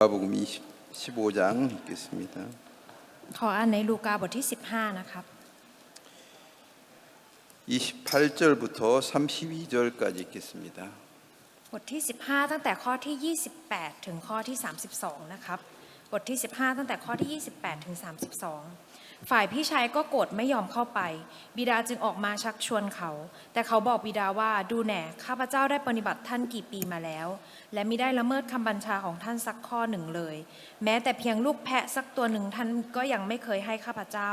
마가복음 15장 읽겠습니다. ขออ่านในลูกาบทที่15นะครับ 28절부터 32절까지 읽겠습니다. บทที่15ตั้งแต่ข้อที่28ถึงข้อที่32นะครับบทที่15ตั้งแต่ข้อที่28ถึง32ฝ่ายพี่ชายก็โกรธไม่ยอมเข้าไปบิดาจึงออกมาชักชวนเขาแต่เขาบอกบิดาว่าดูแหน่ข้าพเจ้าได้ปฏิบัติท่านกี่ปีมาแล้วและมิได้ละเมิดคำบัญชาของท่านสักข้อหนึ่งเลยแม้แต่เพียงลูกแพะสักตัวหนึ่งท่านก็ยังไม่เคยให้ข้าพเจ้า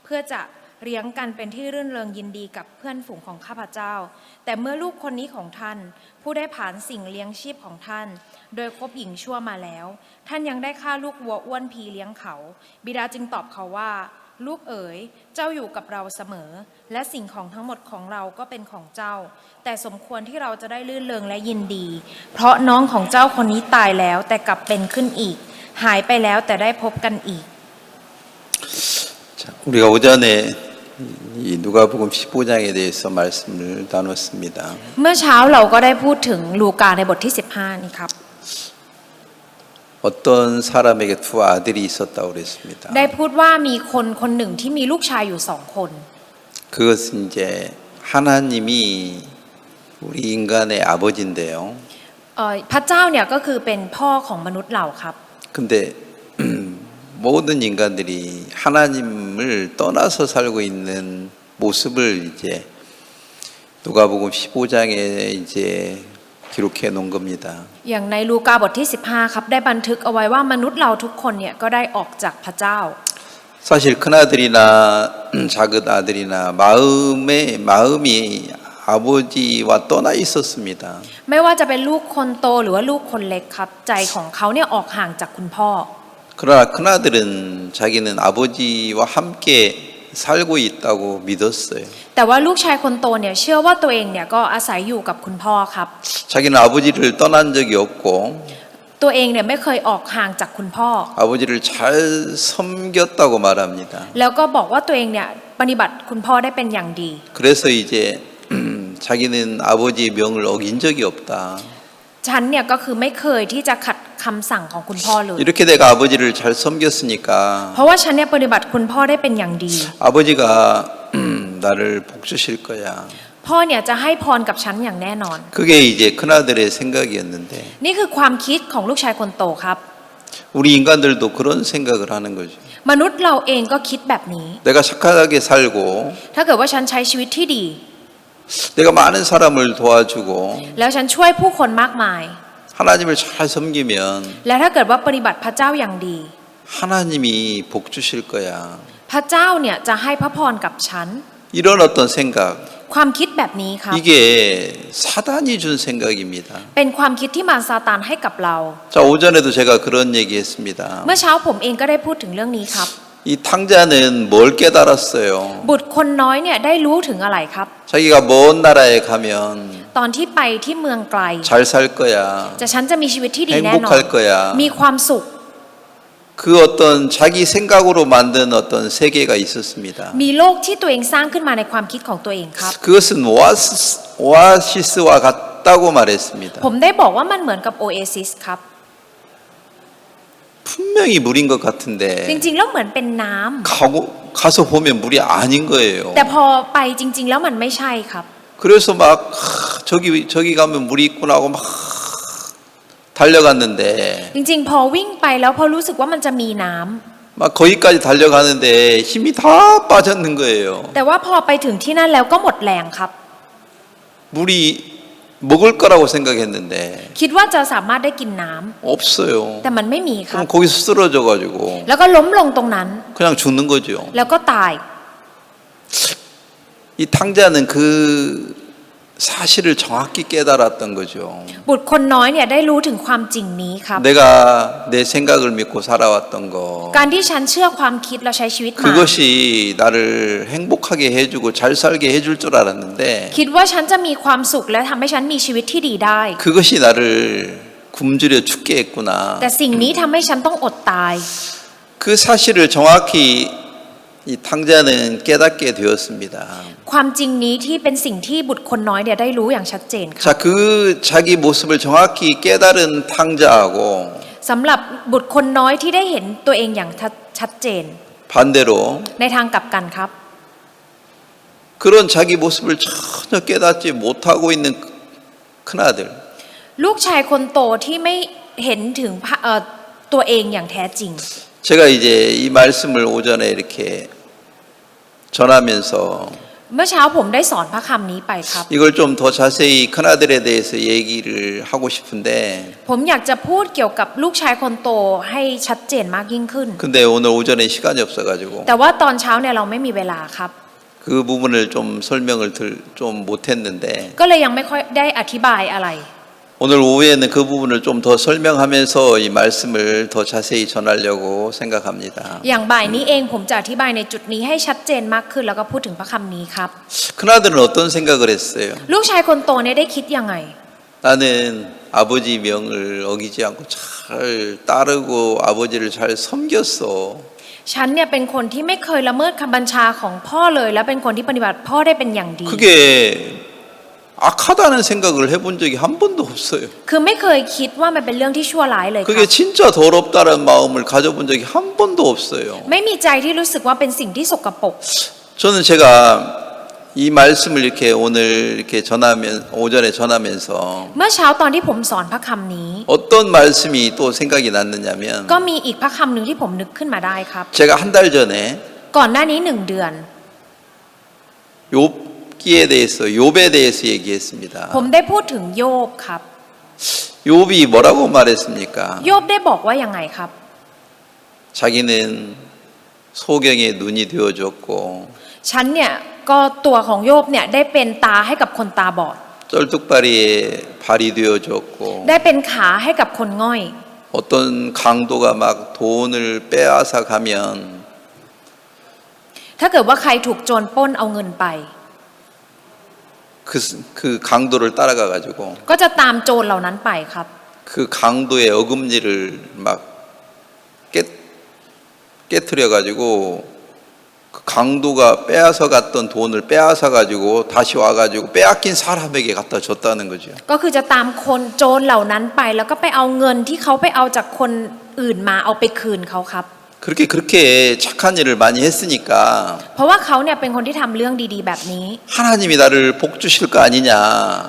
เพื่อจะเลี้ยงกันเป็นที่รื่นเริงยินดีกับเพื่อนฝูงของข้าพเจ้าแต่เมื่อลูกคนนี้ของท่านผู้ได้ผ่านสิ่งเลี้ยงชีพของท่านโดยคบหญิงชั่วมาแล้วท่านยังได้ฆ่าลูกวัวอ้วนพีเลี้ยงเขาบิดาจึงตอบเขาว่าลูกเอ๋ยเจ้าอยู่กับเราเสมอและสิ่งของทั้งหมดของเราก็เป็นของเจ้าแต่สมควรที่เราจะได้ลื่นเริงและยินดีเพราะน้องของเจ้าคนนี้ตายแล้วแต่กลับเป็นขึ้นอีกหายไปแล้วแต่ได้พบกันอีก 우리가 오전에 이 누가복음 15장에 대해서 말씀을 나눴습니다. เมื่อเช้าเราก็ได้พูดถึงลูกาในบทที่15นี่ครับ 어떤 사람에게 두 아들이 있었다고 그랬습니다. ได้พูดว่ามีคนคนหนึ่งที่มีลูกชายอยู่2คน 그것은 이제 하나님이 우리 인간의 아버지인데요. พระเจ้าเนี่ยก็คือเป็นพ่อของมนุษย์เราครับ 근데 모든 인간들이 하나님을 떠나서 살고 있는 모습을 이제 누가복음 15장에 이제 기록해 놓은 겁니다. อย่างในลูกาบทที่15ครับได้บันทึกเอาไว้ว่ามนุษย์เราทุกคนเนี่ยก็ได้ออกจากพระเจ้า 사실 큰 아들이나 작은 아들이나 마음이 아버지와 떠나 있었습니다. ไม่ว่าจะเป็นลูกคนโตหรือว่าลูกคนเล็กครับใจของเขาเนี่ยออกห่างจากคุณพ่อ 그러나 큰 아들은 자기는 아버지와 함께 살고 있다고 믿었어요. แต่ว่าลูกชายคนโตเนี่ยเชื่อว่าตัวเองเนี่ยก็อาศัยอยู่กับคุณพ่อครับ 자기는 아버지를 떠난 적이 없고 ตัวเองเนี่ยไม่เคยออกห่างจากคุณพ่อ 아버지를 잘 섬겼다고 말합니다. แล้วก็บอกว่าตัวเองเนี่ยปฏิบัติคุณพ่อได้เป็นอย่างดี 그래서 이제 자기는 아버지의 명을 어긴 적이 없다. ฉันเนี่ยก็คือไม่เคยที่จะขัดคำสั่งของคุณพ่อเลย 이렇게 내가 아버지를 잘 섬겼으니까 เพราะว่าฉันเนี่ยปฏิบัติคุณพ่อได้เป็นอย่างดี 아버지가 나를 복 주실 거야. พ่อเนี่ยจะให้พรกับฉันอย่างแน่นอน 그게 이제 큰아들의 생각이었는데 นี่คือความคิดของลูกชายคนโตครับ 우리 인간들도 그런 생각을 하는 거죠. มนุษย์เราเองก็คิดแบบนี้ 내가 착하게 살고 ถ้าเกิดว่าฉันใช้ชีวิตที่ดี 내가 많은 사람을 도와주고 แล้วฉันช่วยผู้คนมากมาย 하나님을 잘 섬기면 และถ้าเกิดว่าปฏิบัติพระเจ้าอย่างดี 하나님이 복 주실 거야. พระเจ้าเนี่ยจะให้พระพรกับฉัน 이런 어떤 생각 ความคิดแบบนี้ครับ 이게 사단이 준 생각입니다. เป็นความคิดที่มารซาตานให้กับเรา 자, 오전에도 제가 그런 얘기했습니다. เมื่อเช้าผมเองก็ได้พูดถึงเรื่องนี้ครับ 이 탕자는 뭘 깨달았어요? บุตรคนน้อยเนี่ยได้รู้ถึงอะไรครับ 자기가 먼 나라에 가면 ตอนที่ไปที่เมืองไกล 잘 살 거야. ฉันจะมีชีวิตที่ดีแน่นอน 행복할 거야. มีความสุข 그 어떤 자기 생각으로 만든 어떤 세계가 있었습니다. มีโลกที่ตัวเองสร้างขึ้นมาในความคิดของตัวเองครับ 그것은 오아시스와 같다고 말했습니다. ผมได้บอกว่ามันเหมือนกับโอเอซิสครับ 분명히 물인 것 같은데 จริงๆแล้วเหมือนเป็นน้ำ 가서 보면 물이 아닌 거예요. แต่พอไปจริงๆแล้วมันไม่ใช่ครับ 그래서 막 저기 가면 물이 있구나 하고 막 달려갔는데 จริงๆพอวิ่งไปแล้วพอรู้สึกว่ามันจะมีน้ำ 막 거기까지 달려가는데 힘이 다 빠졌는 거예요. แต่ว่าพอไปถึงที่นั่นแล้วก็หมดแรงครับ 물이 먹을 거라고 생각했는데 คิดว่าจะสามารถได้กินน้ำ 없어요. แต่มันไม่มีครับ 그럼 거기서 쓰러져 가지고 แล้วก็ล้มลงตรงนั้น 그냥 죽는 거죠. แล้วก็ตาย 이 탕자는 그 사실을 정확히 깨달았던 거죠. บุตรคนน้อยเนี่ยได้รู้ถึงความจริงนี้ครับ 내가 내 생각을 믿고 살아왔던 거 การที่ฉันเชื่อความคิดแล้วใช้ชีวิตมา 그것이 나를 행복하게 해주고 잘 살게 해줄 줄 알았는데 คิดว่าฉันจะมีความสุขและทำให้ฉันมีชีวิตที่ดีได้ 그것이 나를 굶주려 죽게 했구나. แต่สิ่งนี้ทำให้ฉันต้องอดตาย 그 사실을 정확히 이 탕자는 깨닫게 되었습니다. ความจริงนี้ที่เป็นสิ่งที่บุตรคนน้อยเนี่ยได้รู้อย่างชัดเจนครับ 자, 그 자기 모습을 정확히 깨달은 탕자하고 สำหรับบุตรคนน้อยที่ได้เห็นตัวเองอย่างชัดเจน 반대로 ในทางกลับกันครับ 그런 자기 모습을 전혀 깨닫지 못하고 있는 큰아들 ลูกชายคนโตที่ไม่เห็นถึงตัวเองอย่างแท้จริง 제가 이제 이 말씀을 오전에 이렇게 전하면서 เมื่อเช้าผมได้สอนพระคำนี้ไปครับ 이걸 좀 더 자세히 큰아들에 대해서 얘기를 하고 싶은데 ผมอยากจะพูดเกี่ยวกับลูกชายคนโตให้ชัดเจนมากยิ่งขึ้น 근데 오늘 오전에 시간이 없어가지고 แต่ว่าตอนเช้าเนี่ยเราไม่มีเวลาครับ 그 부분을 좀 설명을 좀 못했는데 ก็เลยยังไม่ค่อยได้อธิบายอะไร 오늘 오후에는 그 부분을 좀 더 설명하면서 이 말씀을 더 자세히 전하려고 생각합니다. อย่างบ่ายนี้เองผมจะอธิบายในจุดนี้ให้ชัดเจนมากขึ้นแล้วก็พูดถึงพระคำนี้ครับ 큰아들은 어떤 생각을 했어요? ลูกชายคนโตเนี่ยได้คิดยังไง 나는 아버지 명을 어기지 않고 잘 따르고 아버지를 잘 섬겼어. ฉันเนี่ยเป็นคนที่ไม่เคยละเมิดคำบัญชาของพ่อเลย และเป็นคนที่ปฏิบัติพ่อได้เป็นอย่างดี 그게 악하다는 생각을 해본 적이 한 번도 없어요. คือไม่เคยคิดว่ามันเป็นเรื่องที่ชั่วร้ายเลยค 그게 รับ 진짜 더럽다는 마음을 가져본 적이 한 번도 없어요. ไม่มีใจที่รู้สึกว่าเป็นสิ่งที่สกปรก 저는 제가 이 말씀을 이렇게 오늘 이렇게 오전에 전하면서 เมื่อเช้าตอนที่ผมสอนพระคำนี้ 어떤 말씀이 또 생각이 났느냐면 ก็มีอีกพระคำหนึ่งที่ผมนึกขึ้นมาได้ครับ 제가 한 달 전에 ก่อนหน้านี้1 เดือน 욥기에 대해서 욥에 대해서 얘기했습니다. ผมได้พูดถึงโยบครับ 욥이 뭐라고 말했습니까? โยบได้บอกว่ายังไงครับ 자기는 소경의 눈이 되어줬고 ฉันเนี่ยก็ตัวของโยบเนี่ยได้เป็นตาให้กับคนตาบอด 쩔뚝바리의 발이 되어줬고 ได้เป็นขาให้กับคนง่อย 어떤 강도가 막 돈을 빼앗아 가면 ถ้าเกิดว่าใครถูกโจรปล้นเอาเงินไป 그 강도를 따라가 가지고 ก็จะตามโจรเหล่านั้นไปครับ 그 강도의 어금니를 막 깨트려 가지고 그 강도가 빼앗아 갔던 돈을 빼앗아 가지고 다시 와 가지고 빼앗긴 사람에게 갖다 줬다는 거죠. ก็คือจะตามคนโจรเหล่านั้นไป แล้วก็ไปเอาเงินที่เขาไปเอาจากคนอื่นมาเอาไปคืนเขาครับ 그렇게 착한 일을 많이 했으니까 เพราะว่าเขาเนี่ยเป็นคนที่ทำเรื่องดีๆแบบนี้ 하나님이 나를 복 주실 거 아니냐.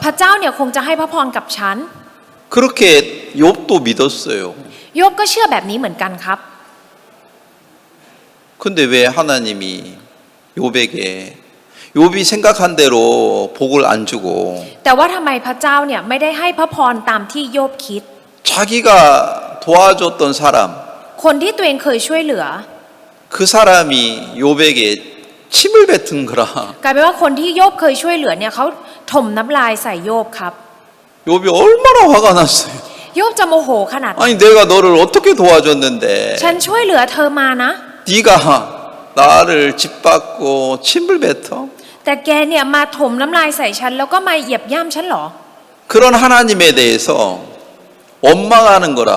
พระเจ้าเนี่ยคงจะให้พระพรกับฉัน 그렇게 욥도 믿었어요. โยบก็เชื่อแบบนี้เหมือนกันครับ 근데 왜 하나님이 욥에게 욥이 생각한 대로 복을 안 주고 แต่ว่าทำไมพระเจ้าเนี่ยไม่ได้ให้พระพรตามที่โยบคิด 자기가 도와줬던 사람 คนที่ตัวเองเคยช่วยเหลือ 그 사람이 욥에게 침을 뱉은 거라. กลายเป็นว่าคนที่โยบเคยช่วยเหลือเนี่ยเขาถมน้ำลายใส่โยบครับ 욥이 얼마나 화가 났어요. โยบจะโมโหขนาดไหน 아니 내가 너를 어떻게 도와줬는데 ฉันช่วยเหลือเธอมานะ 네가 나를 짓밟고 침을 뱉어? แต่แกเนี่ยมาถมน้ำลายใส่ฉันแล้วก็มาเหยียบย่ำฉันเหรอ 그런 하나님에 대해서 원망하는 거라.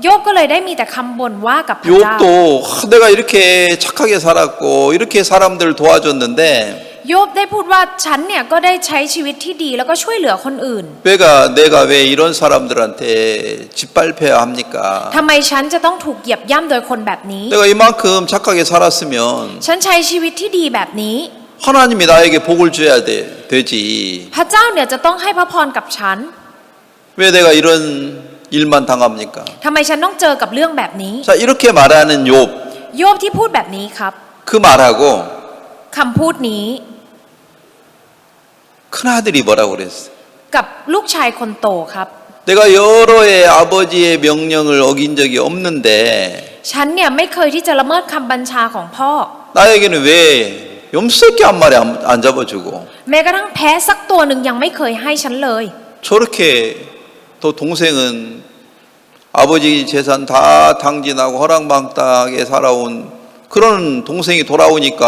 โยบก็เลยได้มีแต่คำบ่นว่ากับพระเจ้า 욥도 내가 이렇게 착하게 살았고 이렇게 사람들을 도와줬는데 โยบได้พูดว่าฉันเนี่ยก็ได้ใช้ชีวิตที่ดีแล้วก็ช่วยเหลือคนอื่น 내가 왜 이런 사람들한테 짓밟혀야 합니까? ทำไมฉันจะต้องถูกเหยียบย่ำโดยคนแบบนี้ 내가 이만큼 착하게 살았으면 ฉันใช้ชีวิตที่ดีแบบนี้ 하나님이 나에게 복을 줘야 되지. พระเจ้าเนี่ยจะต้องให้พระพรกับฉัน 왜 내가 이런 일만 당합니까? ทำไมฉันต้องเจอกับเรื่องแบบนี้ 자, 이렇게 말하는 욥. โยบที่พูดแบบนี้ครับ 그 말하고 คำพูดนี้ 큰아들이 뭐라고 그랬어요? กับลูกชายคนโตครับ 내가 여러의 아버지의 명령을 어긴 적이 없는데 ฉันเนี่ยไม่เคยที่จะละเมิดคำบัญชาของพ่อ 나에게는 왜 염소새끼 한 마리 안 잡아주고 แม้กระทั่งแพ้สักตัวหนึ่งยังไม่เคยให้ฉันเลย 저렇게 또 동생은 아버지 재산 다 탕진하고 허랑방탕하게 살아온 그런 동생이 돌아오니까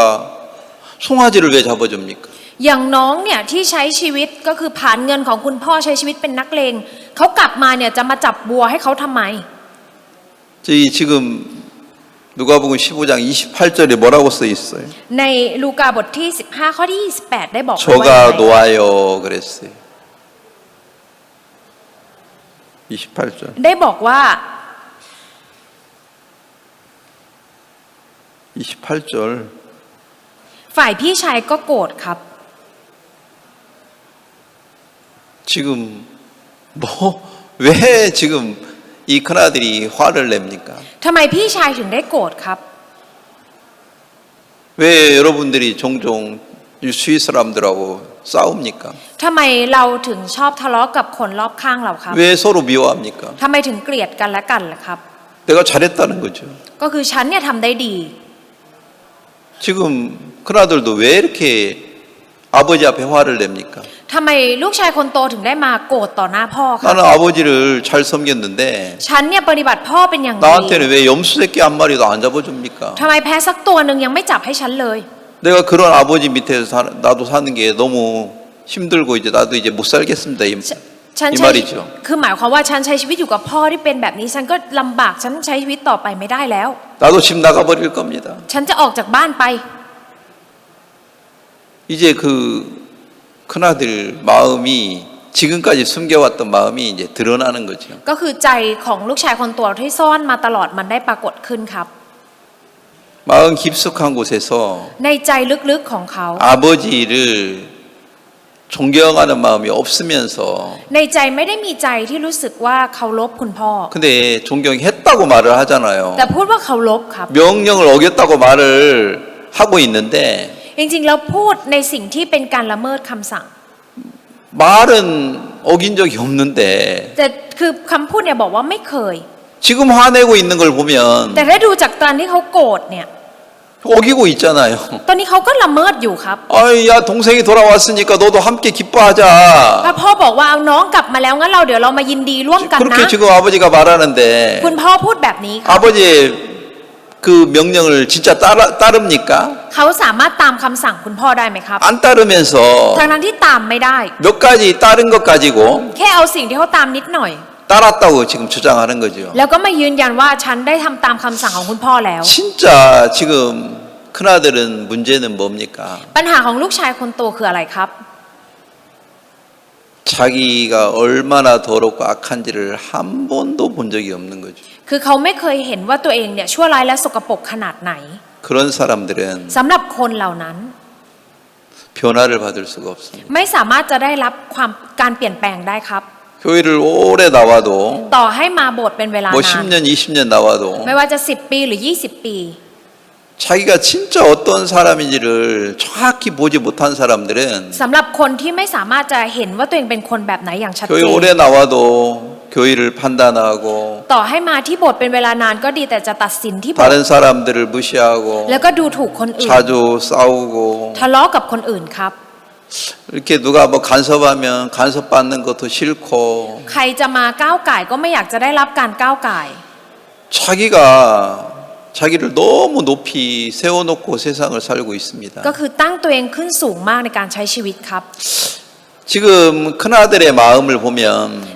송아지를 왜 잡아줍니까? อย่างน้องเนี่ยที่ใช้ชีวิตก็คือผ่านเงินของคุณพ่อใช้ชีวิตเป็นนักเลงเขากลับมาเนี่ยจะมาจับบัวให้เขาทำไม 저희 지금 누가복음 15장 28절에 뭐라고 써 있어요? ในลูกาบทที่15ข้อที่28ได้บอกไว้ว่า 저가 놓아요 그랬어요. 28절. ได้บอกว่า 28절. ฝ่ายพี่ชายก็โกรธครับ 지금 왜 지금 이 큰아들이 화를 냅니까? ทำไมพี่ชายถึงได้โกรธครับ 왜 여러분들이 종종 주위 사람들하고 싸웁니까? ทำไมเราถึงชอบทะเลาะกับคนรอบข้างเราครับ 왜 서로 미워합니까? ทำไมถึงเกลียดกันและกันล่ะครับ 내가 잘했다는 거죠. ก็คือฉันเนี่ยทำได้ดี 지금 큰아들도 왜 이렇게 아버지 앞에 화를 냅니까? ทำไมลูกชายคนโตถึงได้มาโกรธต่อหน้าพ่อครับ 나는 아버지를 잘 섬겼는데 ฉันเนี่ยปฏิบัติพ่อเป็นอย่างดี 나한테는 왜 염소 새끼 한 마리도 안 잡아줍니까? ทำไมแพ้สักตัวหนึ่งยังไม่จับให้ฉันเลย 내가 그런 아버지 밑에서 나도 사는 게 너무 힘들고 이제 나도 이제 못 살겠습니다. ฉัน 이 ใช้ 말이죠. คือหมายความว่าฉันใช้ชีวิตอยู่กับพ่อที่เป็นแบบนี้ฉันก็ลำบากฉันใช้ชีวิตต่อไปไม่ได้แล้ว 나도 집 나가버릴 겁니다. ฉันจะออกจากบ้านไป 이제 그 큰아들 마음이 지금까지 숨겨왔던 마음이 이제 드러나는 거죠. ก็คือใจของลูกชายคนโตที่ซ่อนมาตลอดมันได้ปรากฏขึ้นครับ 마음 깊숙한 곳에서 ในใจลึกๆของเขา 아버지를 존경하는 마음이 없으면서 ในใจไม่ได้มีใจที่รู้สึกว่าเคารพคุณพ่อ 근데 존경했다고 말을 하잖아요. แต่พูดว่าเคารพครับ 명령을 어겼다고 말을 하고 있는데 จริงๆแล้วพูดในสิ่งที่เป็นการละเมิดคำสั่ง 말은 어긴 적이 없는데 แต่คือคำพูดเนี่ยบอกว่าไม่เคย 지금 화내고 있는 걸 보면 แต่ถ้าดูจากตอนที่เขาโกรธเนี่ย 어기고 있잖아요. ตอนนี้เขาก็ละเมิดอยู่ครับ 아이 야 동생이 돌아왔으니까 너도 함께 기뻐하자. ถ้าพ่อบอกว่าเอาน้องกลับมาแล้วงั้นเราเดี๋ยวเรามายินดีร่วมกันนะ 그렇게 지금 아버지가 말하는데 คุณพ่อพูดแบบนี้ครับ 아버지의 그 명령을 진짜 따릅니까? เขาสามารถตามคำสั่งคุณพ่อได้ไหมครับ 안 따르면서 ทั้งที่ตามไม่ได้ 몇 가지 따른 것 가지고 แค่เอาสิ่งที่เขาตามนิดหน่อย 따랐다고 지금 주장하는 거죠. แล้วก็มายืนยันว่าฉันได้ทำตามคำสั่งของคุณพ่อแล้ว 진짜 지금 큰아들은 문제는 뭡니까? ปัญหาของลูกชายคนโตคืออะไรครับ 자기가 얼마나 더럽고 악한지를 한 번도 본 적이 없는 거죠. คือเขาไม่เคยเห็นว่าตัวเองเนี่ยชั่วร้ายและสกปรกขนาดไหน 그런 사람들은 สำหรับคนเหล่านั้น 변화를 받을 수가 없습니다. ไม่สามารถจะได้รับการเปลี่ยนแปลงได้ครับ 교회를 오래 나와도 ต่อให้มาโบสถ์เป็นเวลา 뭐 นาน 10년, 20년 나와도 ไม่ว่าจะ10 ปีหรือ20 ปี 자기가 진짜 어떤 사람인지를 정확히 보지 못한 사람들은 สำหรับคนที่ไม่สามารถจะเห็นว่าตัวเองเป็นคนแบบไหนอย่างชัด 교회 เจน 오래 나와도 교회를 판단하고 ต่อให้มาที่โบสถ์เป็นเวลานานก็ดีแต่จะตัดสินที่โบสถ์ 다른 사람들을 무시하고 แล้วก็ดูถูกคนอื่น 자주 싸우고 ทะเลาะกับคนอื่นครับ 이렇게 누가 뭐 간섭하면 간섭받는 것도 싫고 ใครจะมาก้าวไก่ก็ไม่อยากจะได้รับการก้าวไก่ 자기를 너무 높이 세워놓고 세상을 살고 있습니다. ก็คือตั้งตัวเองขึ้นสูงมากในการใช้ชีวิตครับ 지금 큰아들의 마음을 보면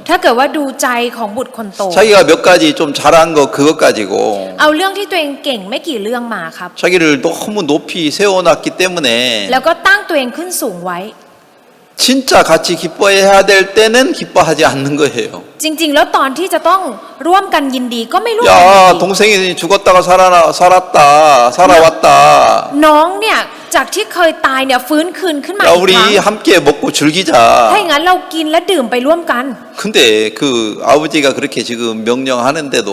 ถ้าเกิดว่าดูใจของบุตรคนโต 자기가 몇 가지 좀 잘한 거 그것 가지고 เอาเรื่องที่ตัวเองเก่งไม่กี่เรื่องมาครับ 자기를 너무 높이 세워놨기 때문에 แล้วก็ตั้งตัวเองขึ้นสูงไว้ 진짜 같이 기뻐해야 될 때는 기뻐하지 않는 거예요. จริงๆ แล้วตอนที่จะต้องร่วมกันยินดีก็ไม่ร่วมกัน 야 ยินดี 동생이 죽었다가 살아왔다. น้องเนี่ยจากที่เคยตายเนี่ยฟื้นคืนขึ้นมา 야 อีกครั้ง 우리 함께 먹고 ถ้า 즐기자. อย่างนั้นเรากินและดื่มไปร่วมกัน 근데 그 아버지가 그렇게 지금 명령하는데도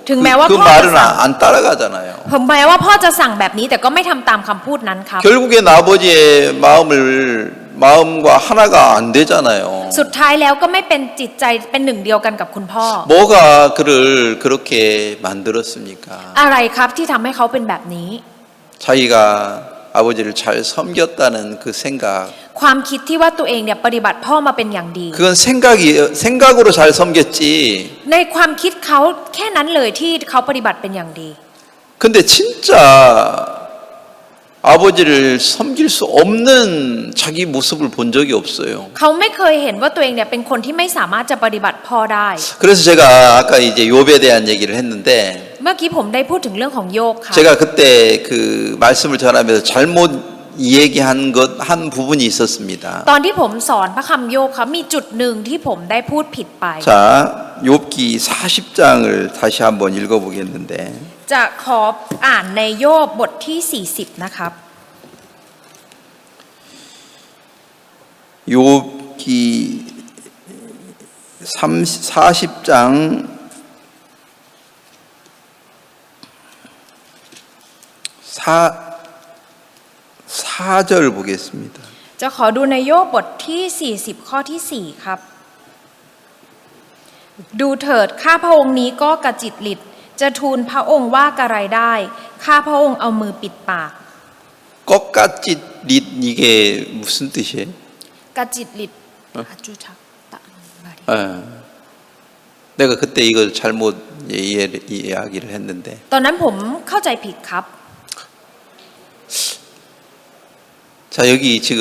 등매와 그 말은 포함해서. 안 따라가잖아요. ผมแม้ว่าพ่อจะสั่งแบบนี้แต่ก็ไม่ทำตามคำพูดนั้นครับ 결국엔 아버지의 마음과 하나가 안 되잖아요. สุดท้ายแล้วก็ไม่เป็นจิตใจเป็นหนึ่งเดียวกันกับคุณพ่อ 뭐가 그를 그렇게 만들었습니까? อะไรครับที่ทำให้เขาเป็นแบบนี้ 자기가 아버지를 잘 섬겼다는 그 생각. ความคิดที่ว่าตัวเองเนี่ยปฏิบัติพ่อมาเป็นอย่างดี 그건 생각으로 잘 섬겼지. ในความคิดเขาแค่นั้นเลยที่เขาปฏิบัติเป็นอย่างดี 근데 진짜 아버지를 섬길 수 없는 자기 모습을 본 적이 없어요. เขาไม่เคยเห็นว่าตัวเองเนี่ยเป็นคนที่ไม่สามารถจะปฏิบัติพ่อได้ 그래서 제가 아까 이제 욥에 대한 얘기를 했는데 เมื่อกี้ผมได้พูดถึงเรื่องของโยบค่ะ 제가 그때 그 말씀을 전하면서 잘못 얘기한 것 한 부분이 있었습니다. ตอนที่ผมสอนพระคำโยบครับมีจุดหนึ่งที่ผมได้พูดผิดไป 자, 욥기 40장을 다시 한번 읽어보겠는데 จะขออ่านในโยบบทที่ 40 นะครับ 욥기 40장 4절 보겠습니다. จะขอดูในโยบบทที่ 40 ข้อที่ 4 ครับ ดูเถิดข้าพระองค์นี้ก็กระจิตหลิดจะทูลพระองค์ว่ากระไรได้ข้าพระองค์เอามือปิดปาก 꺾같이 릿 이게 무슨 뜻이에요? กระจิตหลิดอาจุชักตะบาริ 내가 그때 이걸 잘못 이야기를 했는데 ตอนนั้นผมเข้าใจผิดครับ 자 여기 지금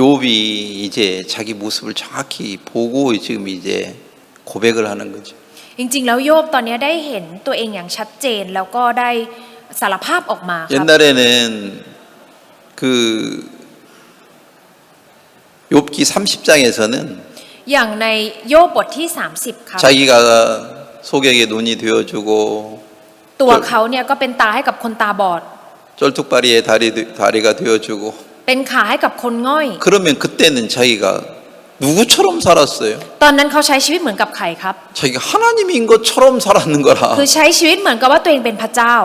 욥이 이제 자기 모습을 정확히 보고 지금 이제 고백을 하는 거죠. จริงๆแล้วโยบตอนนี้ได้เห็นตัวเองอย่างชัดเจนแล้วก็ได้สารภาพออกมาครับ 옛날에는 그 욥기 30장에서는 อย่างในโยบบทที่ 30 ครับ 자기가 소경의 눈이 되어주고 ตัวเขาเนี่ยก็เป็นตาให้กับคนตาบอด 쩔뚝바리의 다리가 되어주고 เป็นขาให้กับคนง่อย 그러면 그때는 자기가 누구처럼 살았어요? ตอนนั้นเขาใช้ชีวิตเหมือนกับใครครับ 자기가 하나님인 것처럼 살았는 거라 คือใช้ชีวิตเหมือนกับว่าตัวเองเป็นพระเจ้า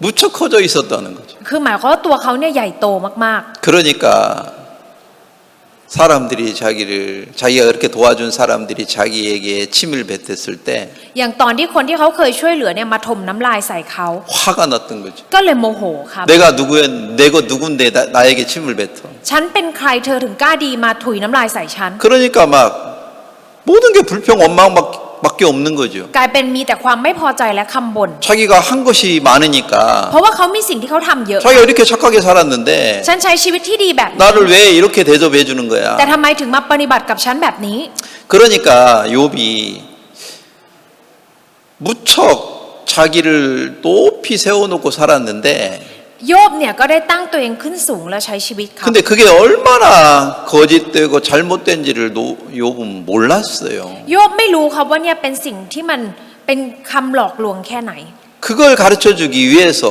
무척 커져 있었다는 거죠. คือหมายความว่าตัวเขาเนี่ยใหญ่โตมาก 그러니까 사람들이 자기가 그렇게 도와준 사람들이 자기에게 침을 뱉었을 때 ๆ อย่างตอนที่คนที่เขาเคยช่วยเหลือเนี่ยมาถมน้ำลายใส่เขา 화가 났던 거죠. ก็เลยโมโหครับ 내가 누군데 나에게 침을 뱉어. ฉันเป็นใครเธอถึงกล้าดีมาถุยน้ำลายใส่ฉัน 그러니까 막 모든 게 불평 원망밖에 없는 거죠. กลายเป็นมีแต่ความไม่พอใจและคำบ่น 자기가 한 것이 많으니까 เพราะว่าเขามีสิ่งที่เขาทำเยอะ 자기가 이렇게 착하게 살았는데 ฉันใช้ชีวิตที่ดีแบบนี้ 나를 왜 이렇게 대접해 주는 거야? แต่ทำไมถึงมาปฏิบัติกับฉันแบบนี้ 그러니까 욥이 무척 자기를 높이 세워놓고 살았는데 โยบเนี่ยก็ได้ตั้งตัวเองขึ้นสูงแล้วใช้ชีวิตครับ 근데 그게 얼마나 거짓되고 잘못된지를 욥은 몰랐어요. โยบไม่รู้ครับว่าเนี่ยเป็นสิ่งที่มันเป็นคำหลอกลวงแค่ไหน 그걸 가르쳐 주기 위해서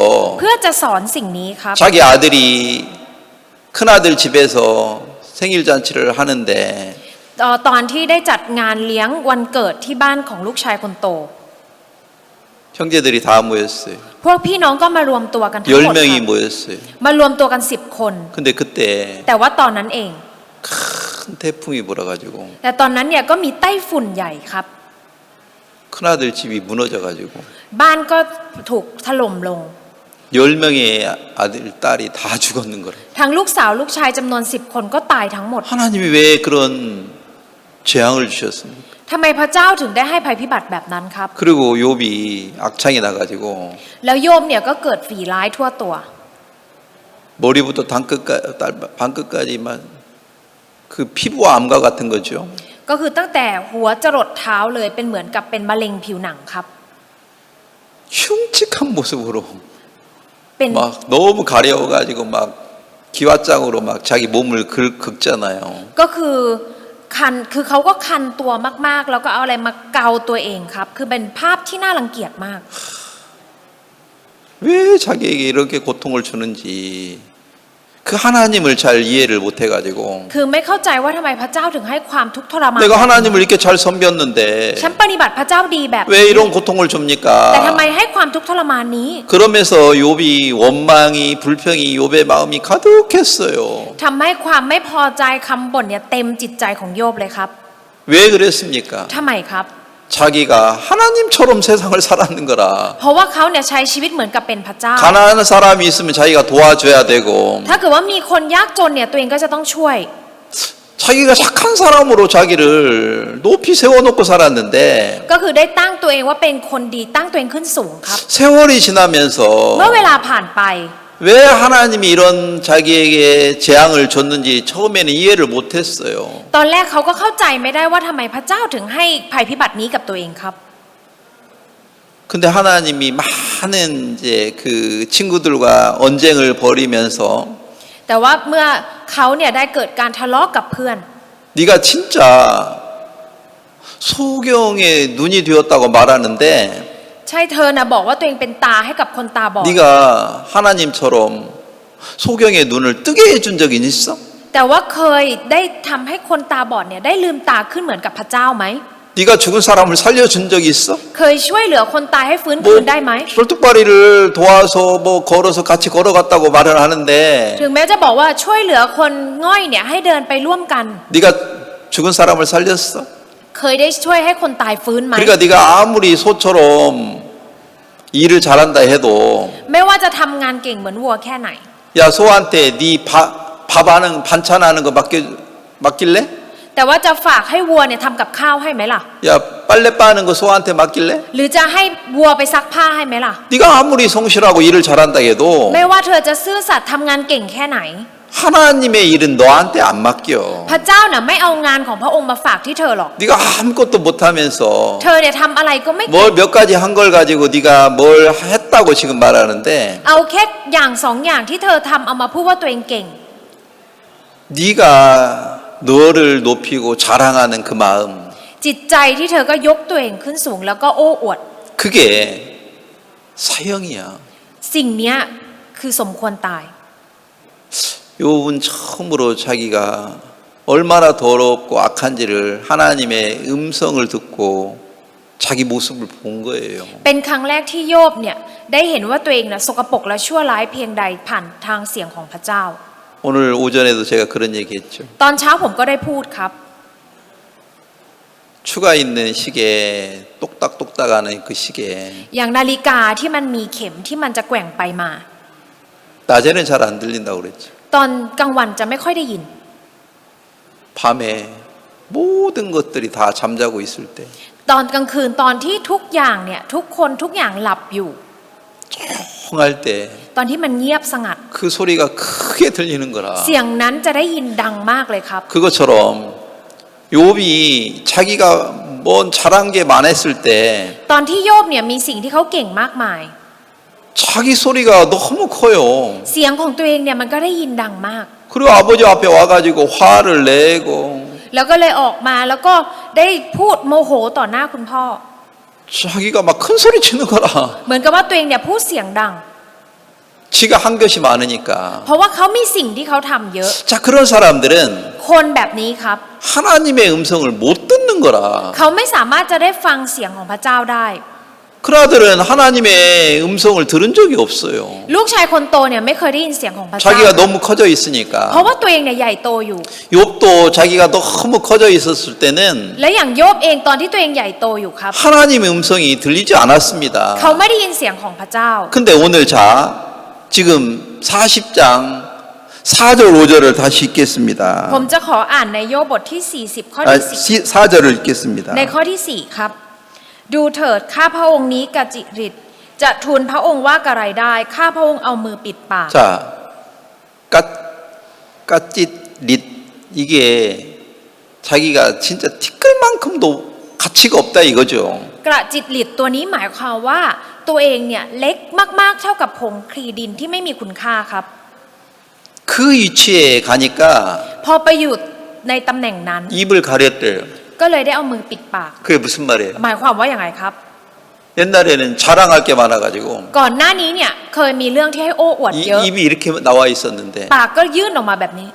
เพื่อจะสอนสิ่งนี้ครับ 자기 아들이 큰아들 집에서 생일 잔치를 하는데 ตอนที่ได้จัดงานเลี้ยงวันเกิดที่บ้านของลูกชายคนโต 형제들이 다 모였어요. พวกพี่น้องก็มารวมตัวกันทั้งหมด 10명이 ครับ 모였어요. มารวมตัวกัน10 คน 근데 그때 แต่ว่าตอนนั้นเอง 큰 태풍이 불어가지고 แต่ตอนนั้นเนี่ยก็มีไต้ฝุ่นใหญ่ครับ 큰아들 집이 무너져가지고 บ้านก็ถูกถล่มลง 10명의 아들, 딸이 다 죽었는 거라. ทั้งลูกสาวลูกชายจำนวน10 คนก็ตายทั้งหมด 하나님이 왜 그런 재앙을 주셨습니까? ทำไมพระเจ้าถึงได้ให้ภัยพิบัติแบบนั้นครับ 그리고 욥이 악창이 나가지고 แล้วโยมเนี่ยก็เกิดฝีร้ายทั่วตัว 머리부터 발끝까지만 그 피부 암과 같은 거죠. ก็คือตั้งแต่หัวจรดเท้าเลยเป็นเหมือนกับเป็นมะเร็งผิวหนังครับ 흉측한 모습으로 เป็น 막 너무 가려워가지고 막 기왓장으로 막 자기 몸을 긁잖아요. ก็คือคันคือเขาก็คันตัวมากๆแล้วก็เอาอะไรมาเกาตัวเองครับ คือเป็นภาพที่น่ารังเกียจมาก 왜 자기에게 이렇게 고통을 주는지 그 하나님을 잘 이해를 못해가지고 คือไม่เข้าใจว่าทำไมพระเจ้าถึงให้ความทุกข์ทรมาน 내가 하나님을 이렇게 잘 섬겼는데 ฉันปฏิบัติพระเจ้าดีแบบ 왜 이런 고통을 แต่ 줍니까? ทำไมให้ความทุกข์ทรมานนี้ 그러면서 욥이 원망이 불평이 욥의 마음이 가득했어요. ทำให้ความไม่พอใจคำบ่นเนี่ยเต็มจิตใจของโยบเลยครับ 왜 그랬습니까? ทำไมครับ 자기가 하나님처럼 세상을 살았는 거라. เพราะว่าเขาเนี่ยใช้ชีวิตเหมือนกับเป็นพระเจ้า 가난한 사람이 있으면 자기가 도와줘야 되고 ถ้าเกิดว่ามีคนยากจนเนี่ยตัวเองก็จะต้องช่วย 자기가 착한 사람으로 자기를 높이 세워놓고 살았는데 ก็คือได้ตั้งตัวเองว่าเป็นคนดีตั้งตัวเองขึ้นสูงครับ 세월이 지나면서 เมื่อเวลาผ่านไป 왜 하나님이 이런 자기에게 재앙을 줬는지 처음에는 이해를 못했어요. ตอนแรกเขาก็เข้าใจไม่ได้ว่าทำไมพระเจ้าถึงให้ภัยพิบัตินี้กับตัวเองครับ 근데 하나님이 많은 이제 그 친구들과 언쟁을 벌이면서 แต่ว่าเมื่อเขาเนี่ยได้เกิดการทะเลาะกับเพื่อน 네가 진짜 소경의 눈이 되었다고 말하는데 ใช่เธอนะบอกว่าตัวเองเป็นตาให้กับคนตาบอด 네가 하나님처럼 소경의 눈을 뜨게 해준 적이 있어? แต่ว่าเคยได้ทำให้คนตาบอดเนี่ยได้ลืมตาขึ้นเหมือนกับพระเจ้าไหม 네가 죽은 사람을 살려준 적이 있어? เคยช่วยเหลือคนตายให้ฟื้นคืนได้ไหม 솔뚝바리를 도와서 뭐 걸어서 같이 걸어갔다고 말을 하는데 ถึงแม้จะบอกว่าช่วยเหลือคนง่อยเนี่ยให้เดินไปร่วมกัน 네가 죽은 사람을 살렸어? เคยได้ช่วยให้คนตายฟื้นไหม 그러니까 네가 아무리 소처럼 일을 잘한다 해도 ไม่ว่าจะทำงานเก่งเหมือนวัวแค่ไหน 야 소한테 네 밥하는 반찬하는 거 맡길래? แต่ว่าจะฝากให้วัวเนี่ยทำกับข้าวให้ไหมล่ะ 야 빨래 빠는 거 소한테 맡길래? หรือจะให้วัวไปซักผ้าให้ไหมล่ะ 네가 아무리 성실하고 일을 잘한다 해도 ไม่ว่าเธอจะซื่อสัตย์ทำงานเก่งแค่ไหน 하나님의 일은 너한테 안 맡겨. พระเจ้าน่ะไม่เอางานของพระองค์มาฝากที่เธอหรอก 네가 아무것도 못하면서 เธอเนี่ยทำอะไรก็ไม่เก่ง 뭘 몇 가지 한 걸 가지고 네가 뭘 했다고 지금 말하는데 เอาแค่อย่างสองอย่างที่เธอทำเอามาพูดว่าตัวเองเก่ง 네가 너를 높이고 자랑하는 그 마음 จิตใจที่เธอก็ยกตัวเองขึ้นสูงแล้วก็โอ้อวด 그게 사형이야. สิ่งเนี้ยคือสมควรตาย 욥은 처음으로 자기가 얼마나 더럽고 악한지를 하나님의 음성을 듣고 자기 모습을 본 거예요. เป็นครั้งแรกที่โยบเนี่ยได้เห็นว่าตัวเองน่ะสกปรกและชั่วร้ายเพียงใดผ่านทางเสียงของพระเจ้า 오늘 오전에도 제가 그런 얘기했죠. ตอนเช้าผมก็ได้พูดครับ 추가 있는 시계 똑딱똑딱하는 그 시계 อย่างนาฬิกาที่มันมีเข็มที่มันจะแกว่งไปมา 낮에는 잘 안 들린다고 그랬죠. ตอนกลางวันจะไม่ค่อยได้ยิน 밤에 모든 것들이 다 잠자고 있을 때 ตอนกลางคืนตอนที่ทุกอย่างเนี่ยทุกคนทุกอย่างหลับอยู่ 조용할 때 ตอนที่มันเงียบสงัด 그 소리가 크게 들리는 거라. เสียงนั้นจะได้ยินดังมากเลยครับ 그것처럼 욥이 자기가 뭔 잘한 게 많았을 때 ตอนที่โยบเนี่ยมีสิ่งที่เขาเก่งมากมาย 자기 소리가 너무 커요. เสียงของตัวเองเนี่ยมันก็ได้ยินดังมาก 그리고 아버지 앞에 와가지고 화를 내고 แล้วก็เลยออกมาแล้วก็ได้พูดโมโหต่อหน้าคุณพ่อ 자기가 막 큰 소리 치는 거라. เหมือนกับว่าตัวเองเนี่ยพูดเสียงดัง 지가 한 것이 많으니까. เพราะว่าเขามีสิ่งที่เขาทำเยอะ 자 그런 사람들은 คนแบบนี้ครับ 하나님의 음성을 못 듣는 거라. เขาไม่สามารถจะได้ฟังเสียงของพระเจ้าได้ 그나들은 하나님의 음성을 들은 적이 없어요. ลูกชายคนโตเนี่ยไม่เคยได้ยินเสียงของพระเจ้า 자기가 너무 커져 있으니까. เพราะว่าตัวเองเนี่ยใหญ่โตอยู่ 욥도 자기가 너무 커져 있었을 때는 และอย่างโยบเองตอนที่ตัวเองใหญ่โตอยู่ครับ 하나님의 음성이 들리지 않았습니다. เขาไม่ได้ยินเสียงของพระเจ้า 근데 오늘 자 지금 40장 4절 5절을 다시 읽겠습니다. ผมจะขออ่านในโยบบทที่ 40 ข้อที่ 4절을 읽겠습니다. 10ในข้อที่ 4 ครับ ดูเถิดข้าพระองค์นี้กจิริตจะทูลพระองค์ว่ากระไรได้ข้าพระองค์เอามือปิดปาก 자, 까짓릿 이게 자기가 진짜 티끌만큼도 가치가 없다 이거죠. กระจิตหลิดตัวนี้หมายความว่าตัวเองเนี่ยเล็กมากๆเท่ากับผงคลีดินที่ไม่มีคุณค่าครับ 그 위치에 가니까 พอไปอยู่ในตำแหน่งนั้น 입을 가렸대요. ก็เลยได้เอามือปิดปาก 그게 무슨 말이에요? หมายความว่าอย่างไรครับ 옛날에는 자랑할 게 많아가지고 ก่อนหน้านี้เนี่ยเคยมีเรื่องที่ให้โอ้อวดเยอะ 입이 이렇게 나와 있었는데 ปากก็ยื่นออกมาแบบนี้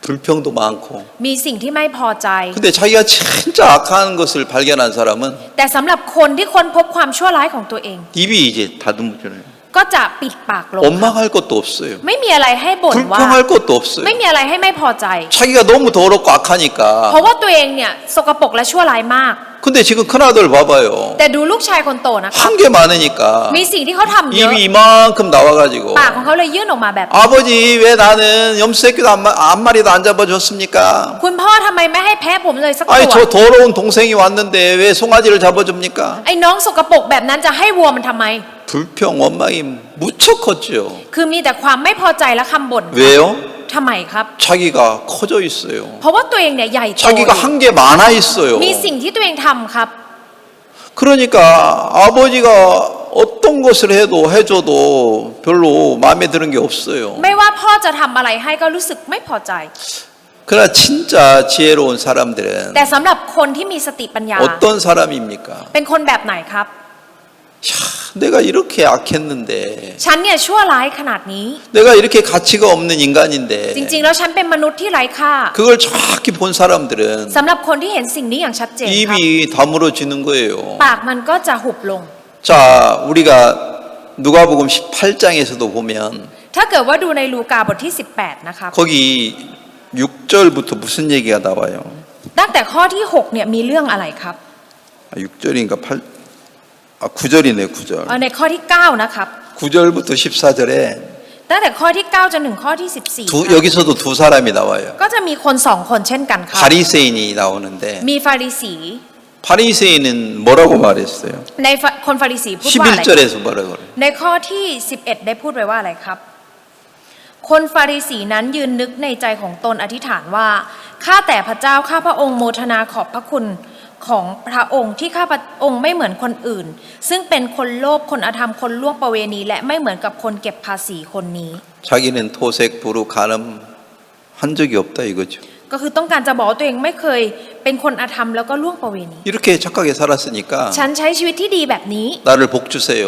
불평도 많고 มีสิ่งที่ไม่พอใจ 근데 자기가 진짜 악한 것을 발견한 사람은 แต่สำหรับคนที่ค้นพบความชั่วร้ายของตัวเอง 입이 이제 다듬어져요. ก็จะปิดปากลง 원망할 것도 없어요. ไม่มีอะไรให้บ่นว่า 불평할 것도 없어요. ไม่มีอะไรให้ไม่พอใจ 자기가 너무 더럽고 악하니까. เพราะว่าตัวเองเนี่ยสกปรกและชั่วร้ายมาก 근데 지금 큰아들 봐봐요. แต่ดูลูกชายคนโตนะคะ 한 게 많으니까 มีสิ่งที่เขาทำเยอะ 입이 이만큼 나와가지고 ปากของเขาเลยยื่นออกมาแบบ 아버지 왜 나는 염소새끼도 한 마리도 안 잡아줬습니까? คุณพ่อทำไมไม่ให้แพ้ผมเลยสัก 아니 ตัว 저 더러운 동생이 왔는데 왜 송아지를 잡아줍니까? ไอ้น้องสกปรกแบบนั้นจะให้วัวมันทำไม 불평 원망이 무척 컸죠. คือมีแต่ความไม่พอใจและคำบ่น 왜요? ทำไมครับ 자기가 커져 있어요. เพราะว่าตัวเองเนี่ยใหญ่โต 자기가 한 게 많아 있어요. มีสิ่งที่ตัวเองทำครับ 그러니까 아버지가 어떤 것을 해줘도 별로 마음에 드는 게 없어요. ไม่ว่าพ่อจะทำอะไรให้ก็รู้สึกไม่พอใจ 그러나 진짜 지혜로운 사람들은 แต่สำหรับคนที่มีสติปัญญา 어떤 사람입니까? เป็นคนแบบไหนครับ 야, 내가 이렇게 악했는데, ฉันเนี่ยชั่วร้ายขนาดนี้ 내가 이렇게 가치가 없는 인간인데, จริงๆแล้วฉันเป็นมนุษย์ที่ไร้ค่า 그걸 정확히 본 사람들은 สำหรับคนที่เห็นสิ่งนี้อย่างชัดเจนครับ 입이 다물어지는 거예요. ปากมันก็จะหุบลง 자, 우리가 누가복음 18장에서도 보면 ถ้าเกิดว่าดูในลูกาบทที่ 18 นะครับ 거기 6절부터 무슨 얘기가 나와요? ตั้งแต่ข้อที่ 6 เนี่ยมีเรื่องอะไรครับ 6절인가 9절이네, 9절. ในข้อที่ 9 นะครับ 9절부터 14절에 ตั้งแต่ข้อที่ 9 จนถึงข้อที่ 14 ครับ 여기서도 두 사람이 나와요. ก็จะมีคน 2 คนเช่นกันครับ 바리새인이 나오는데 มีฟาริสี 바리새인은 뭐라고 말했어요? ในคนฟาริสีพูดว่าอะไร 11절에서 뭐라고 그래요? ในข้อที่ 11 ได้พูดไว้ว่าอะไรครับ คนฟาริสีนั้นยืนนึกในใจของตนอธิษฐานว่าข้าแต่พระเจ้าข้าพระองค์โมทนาขอบพระคุณของพระองค์ที่ข้าพระองค์ไม่เหมือนคนอื่น ซึ่งเป็นคนโลภคนอธรรมคนล่วงประเวณีและไม่เหมือนกับคนเก็บภาษีคนนี้ 자기는 토색, 부르, 간음 한 적이 없다 이거죠. ก็คือต้องการจะบอกว่าตัวเองไม่เคยเป็นคนอธรรมแล้วก็ล่วงประเวณี 이렇게 착하게 살았으니까 ฉันใช้ชีวิตที่ดีแบบนี้ 나를 복 주세요.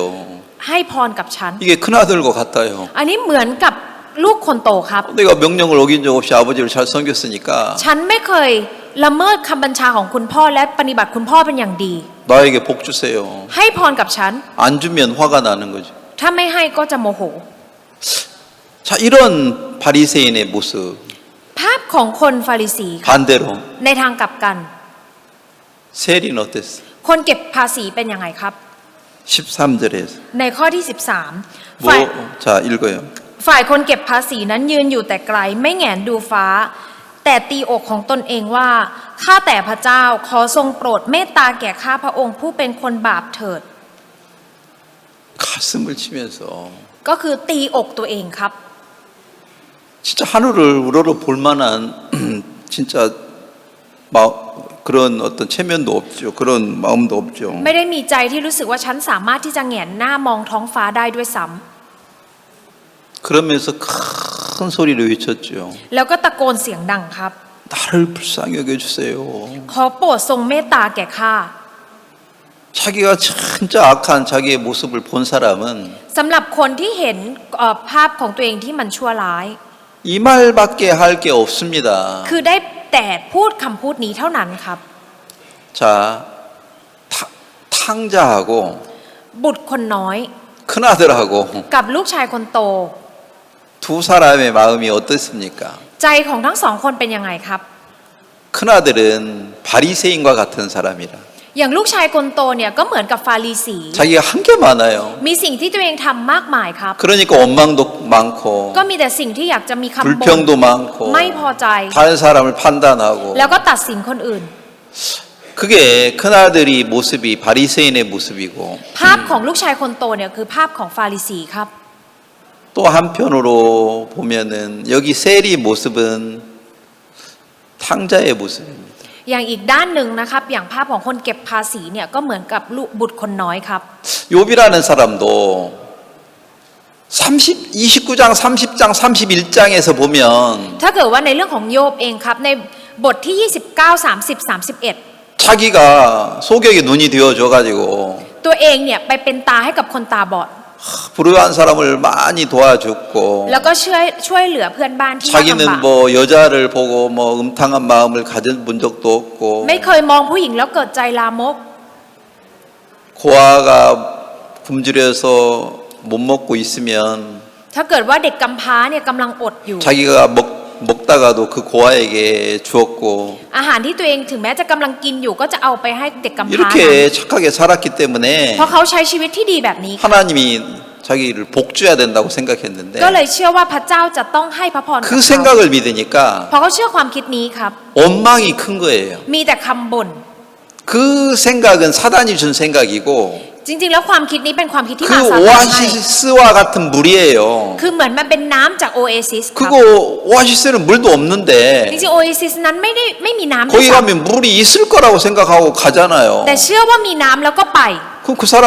ให้พรกับฉัน 이게 큰아들과 같아요. อันนี้เหมือนกับลูกคนโตครับ 내가 명령을 어긴 적 없이 아버지를 잘 섬겼으니까 ฉันไม่เคยละเมิดคำบัญชาของคุณพ่อและปฏิบัติคุณพ่อเป็นอย่างดี 나에게 복 주세요. ให้พรกับฉัน 안 주면 화가 나는 거죠. ถ้าไม่ให้ก็จะโมโห 자, 이런 바리새인의 모습 ภาพของคนฟาริสีครับ 반대로 ในทางกลับกัน 세리는 어땠어? คนเก็บภาษีเป็นยังไงครับ 13절에서 ในข้อที่ 13 ฝ่าย 자, 읽어요. ฝ่ายคนเก็บภาษีนั้นยืนอยู่แต่ไกลไม่แหงนดูฟ้า แต่ตีอกของตนเองว่าข้าแต่พระเจ้าขอทรงโปรดเมตตาแก่ข้าพระองค์ผู้เป็นคนบาปเถิด 가슴을 치면서 ก็คือตีอกตัวเองครับ 진짜 하늘을 우러러 볼 만한 진짜 그런 어떤 체면도 없죠. 그런 마음도 없죠. ไม่ได้มีใจที่รู้สึกว่าฉันสามารถที่จะแหงนหน้ามองท้องฟ้าได้ด้วยซ้ำ 그러면서 큰 소리로 외쳤죠. แล้วก็ตะโกนเสียงดังครับ 나를 불쌍히 여겨주세요. ขอโปรดทรงเมตตาแก่ข้า 자기가 진짜 악한 자기의 모습을 본 사람은 สำหรับคนที่เห็นภาพของตัวเองที่มันชั่วร้าย 이 말밖에 할 게 없습니다. คือได้แต่พูดคำพูดนี้เท่านั้นครับ 자, 탕자하고 บุตรคนน้อย 큰아들하고 กับลูกชายคนโต 두 사람의 마음이 어떻습니까? ใจของทั้งสองคนเป็นยังไงครับ 큰아들은 바리새인과 같은 사람이라. อย่างลูกชายคนโตเนี่ยก็เหมือนกับฟาริสี 자기가 한 게 많아요. มีสิ่งที่ตัวเองทำมากมายครับ 그러니까 원망도 많고 ก็มีแต่สิ่งที่อยากจะมีคำบ่น 불평도 많고 ไม่พอใจ 다른 사람을 판단하고 แล้วก็ตัดสินคนอื่น 그게 큰아들이 모습이 바리새인의 모습이고 ภาพของลูกชายคนโตเนี่ยคือภาพของฟาริสีครับ 또 한편으로 보면은 여기 셀이 모습은 탕자의 모습입니다. อย่างอีกด้านหนึ่งนะครับอย่างภาพของคนเก็บภาษีเนี่ยก็เหมือนกับลูกบุตรคนน้อยครับ 욥이라는 사람도 29장, 30장, 31장에서 보면 ถ้าเกิดว่าในเรื่องของโยบเองครับในบทที่ 29 30 31 자기가 소경의 눈이 되어줘 가지고 ตัวเองเนี่ยไปเป็นตาให้กับคนตาบอด 불우한 사람을 많이 도와줬고 แล้วก็ช่วยเหลือเพื่อนบ้านที่ยากลำบาก 자기는 뭐 여자를 보고 뭐 음탕한 마음을 가져본 적도 없고 ไม่เคยมองผู้หญิงแล้วเกิดใจลามก 고아가 굶주려서 못 먹고 있으면 ถ้าเกิดว่าเด็กกำพร้าเนี่ยกำลังอดอยู่ 자기가 먹다가도 그 고아에게 주었고 อาหารที่ตัวเองถึงแม้จะกำลังกินอยู่ก็จะเอาไปให้เด็กกำพร้านั้น 이렇게 착하게 살았기 때문에 เพราะเขาใช้ชีวิตที่ดีแบบนี้ 하나님이 자기를 복주어야 된다고 생각했는데 ก็เลยเชื่อว่าพระเจ้าจะต้องให้พระพรกับ 그 เขา 생각을 믿으니까 เพราะเขาเชื่อความคิดนี้ครับ 원망이 큰 거예요. มีแต่คำบ่น 그 생각은 사단이 준 생각이고 จริงๆแล้วความคิดนี้เป็นความคิดที่ 그 มาซาตานให้ 오아시스와 같은 물이에요. คือเหมือนมันเป็นน้ำจากโอเอซิสครับ 그거 오아시스는 물도 없는데 จริงๆโอเอซิสนั้นไม่มีน้ำ 거기 ด้วยซ้ 가면 물이 있을 거라고 생각하고 가잖아요. ำแต่เชื่อว่ามีน้ำแล้วก็ไป 그럼 그 사람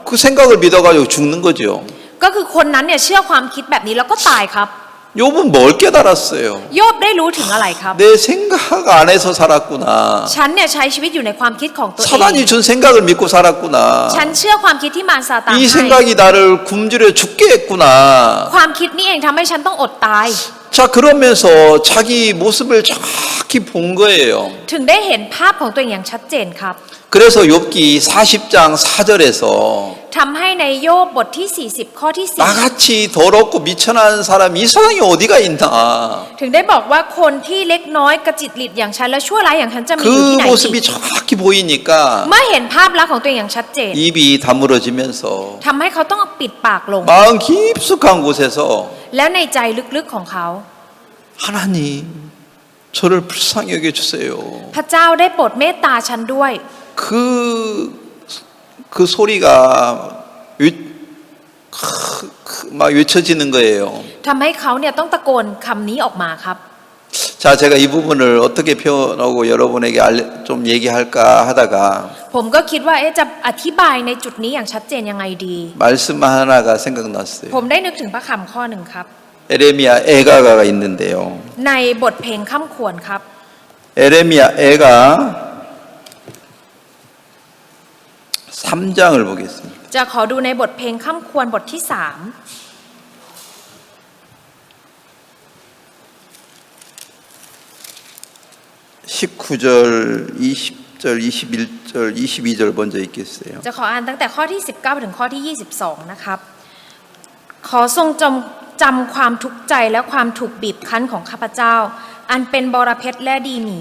그 생각을 믿어가지고 죽는 거죠. ก็คือคนนั้นเนี่ยเชื่อความคิดแบบนี้แล้วก็ตายครับ 욥은 뭘 깨달았어요? โยบได้รู้ถึงอะไรครับ 내 생각 안에서 살았구나. ฉันเนี่ยใช้ชีวิตอยู่ในความคิดของตัวเอง 사단이 준 생각을 믿고 살았구나. ฉันเชื่อความคิดที่มารซาตาน 이 ให้ 생각이 나를 굶주려 죽게 했구나. ความคิดนี้เองทำให้ฉันต้องอดตาย 자, 그러면서 자기 모습을 정확히 본 거예요. ถึงได้เห็นภาพของตัวเองอย่างชัดเจนครับ 그래서 욥기 40장 4절에서 ทำให้ในโยบบทที่ 40 ข้อที่ 나같이 더럽고 미천한 사람 이 세상에 어디가 있나. 4 ถึงได้บอกว่าคนที่เล็กน้อยกระจิตหลิดอย่างฉันและชั่วร้ายอย่างฉันจะมีอยู่ 그 ที่ไหนอีก 모습이 정확히 보이니까 เมื่อเห็นภาพลักษณ์ของตัวเองอย่างชัดเจน 입이 다물어지면서 ทำให้เขาต้องปิดปากลง 마음 깊숙한 곳에서 แล้วในใจลึกๆของเขา 하나님 저를 불쌍히 여겨주세요. พระเจ้าได้โปรดเมตตาฉันด้วย 그 소리가 막 외쳐지는 거예요. ทำให้เขาเนี่ยต้องตะโกนคำนี้ออกมาครับ 자, 제가 이 부분을 어떻게 표현하고 여러분에게 좀 얘기할까 하다가 ผมก็คิดว่าจะอธิบายในจุดนี้อย่างชัดเจนยังไงดี 말씀 하나가 생각났어요. ผมได้นึกถึงพระคำข้อหนึ่งครับ 에레미야 애가가 있는데요. ในบทเพลงค่ำควรครับ 에레미야 애가 3장을 보겠습니다. จะขอดูในบทเพลงค่ำควรบทที่ 19절, 20절, 21절, 22절 먼저 읽겠어요. 3 จะขออ่านตั้งแต่ข้อที่ 19 ถึงข้อที่ 22 นะครับ ขอทรงจำความทุกข์ใจและความถูกบีบคั้นของข้าพเจ้า อันเป็นบรเพชรและดีหนี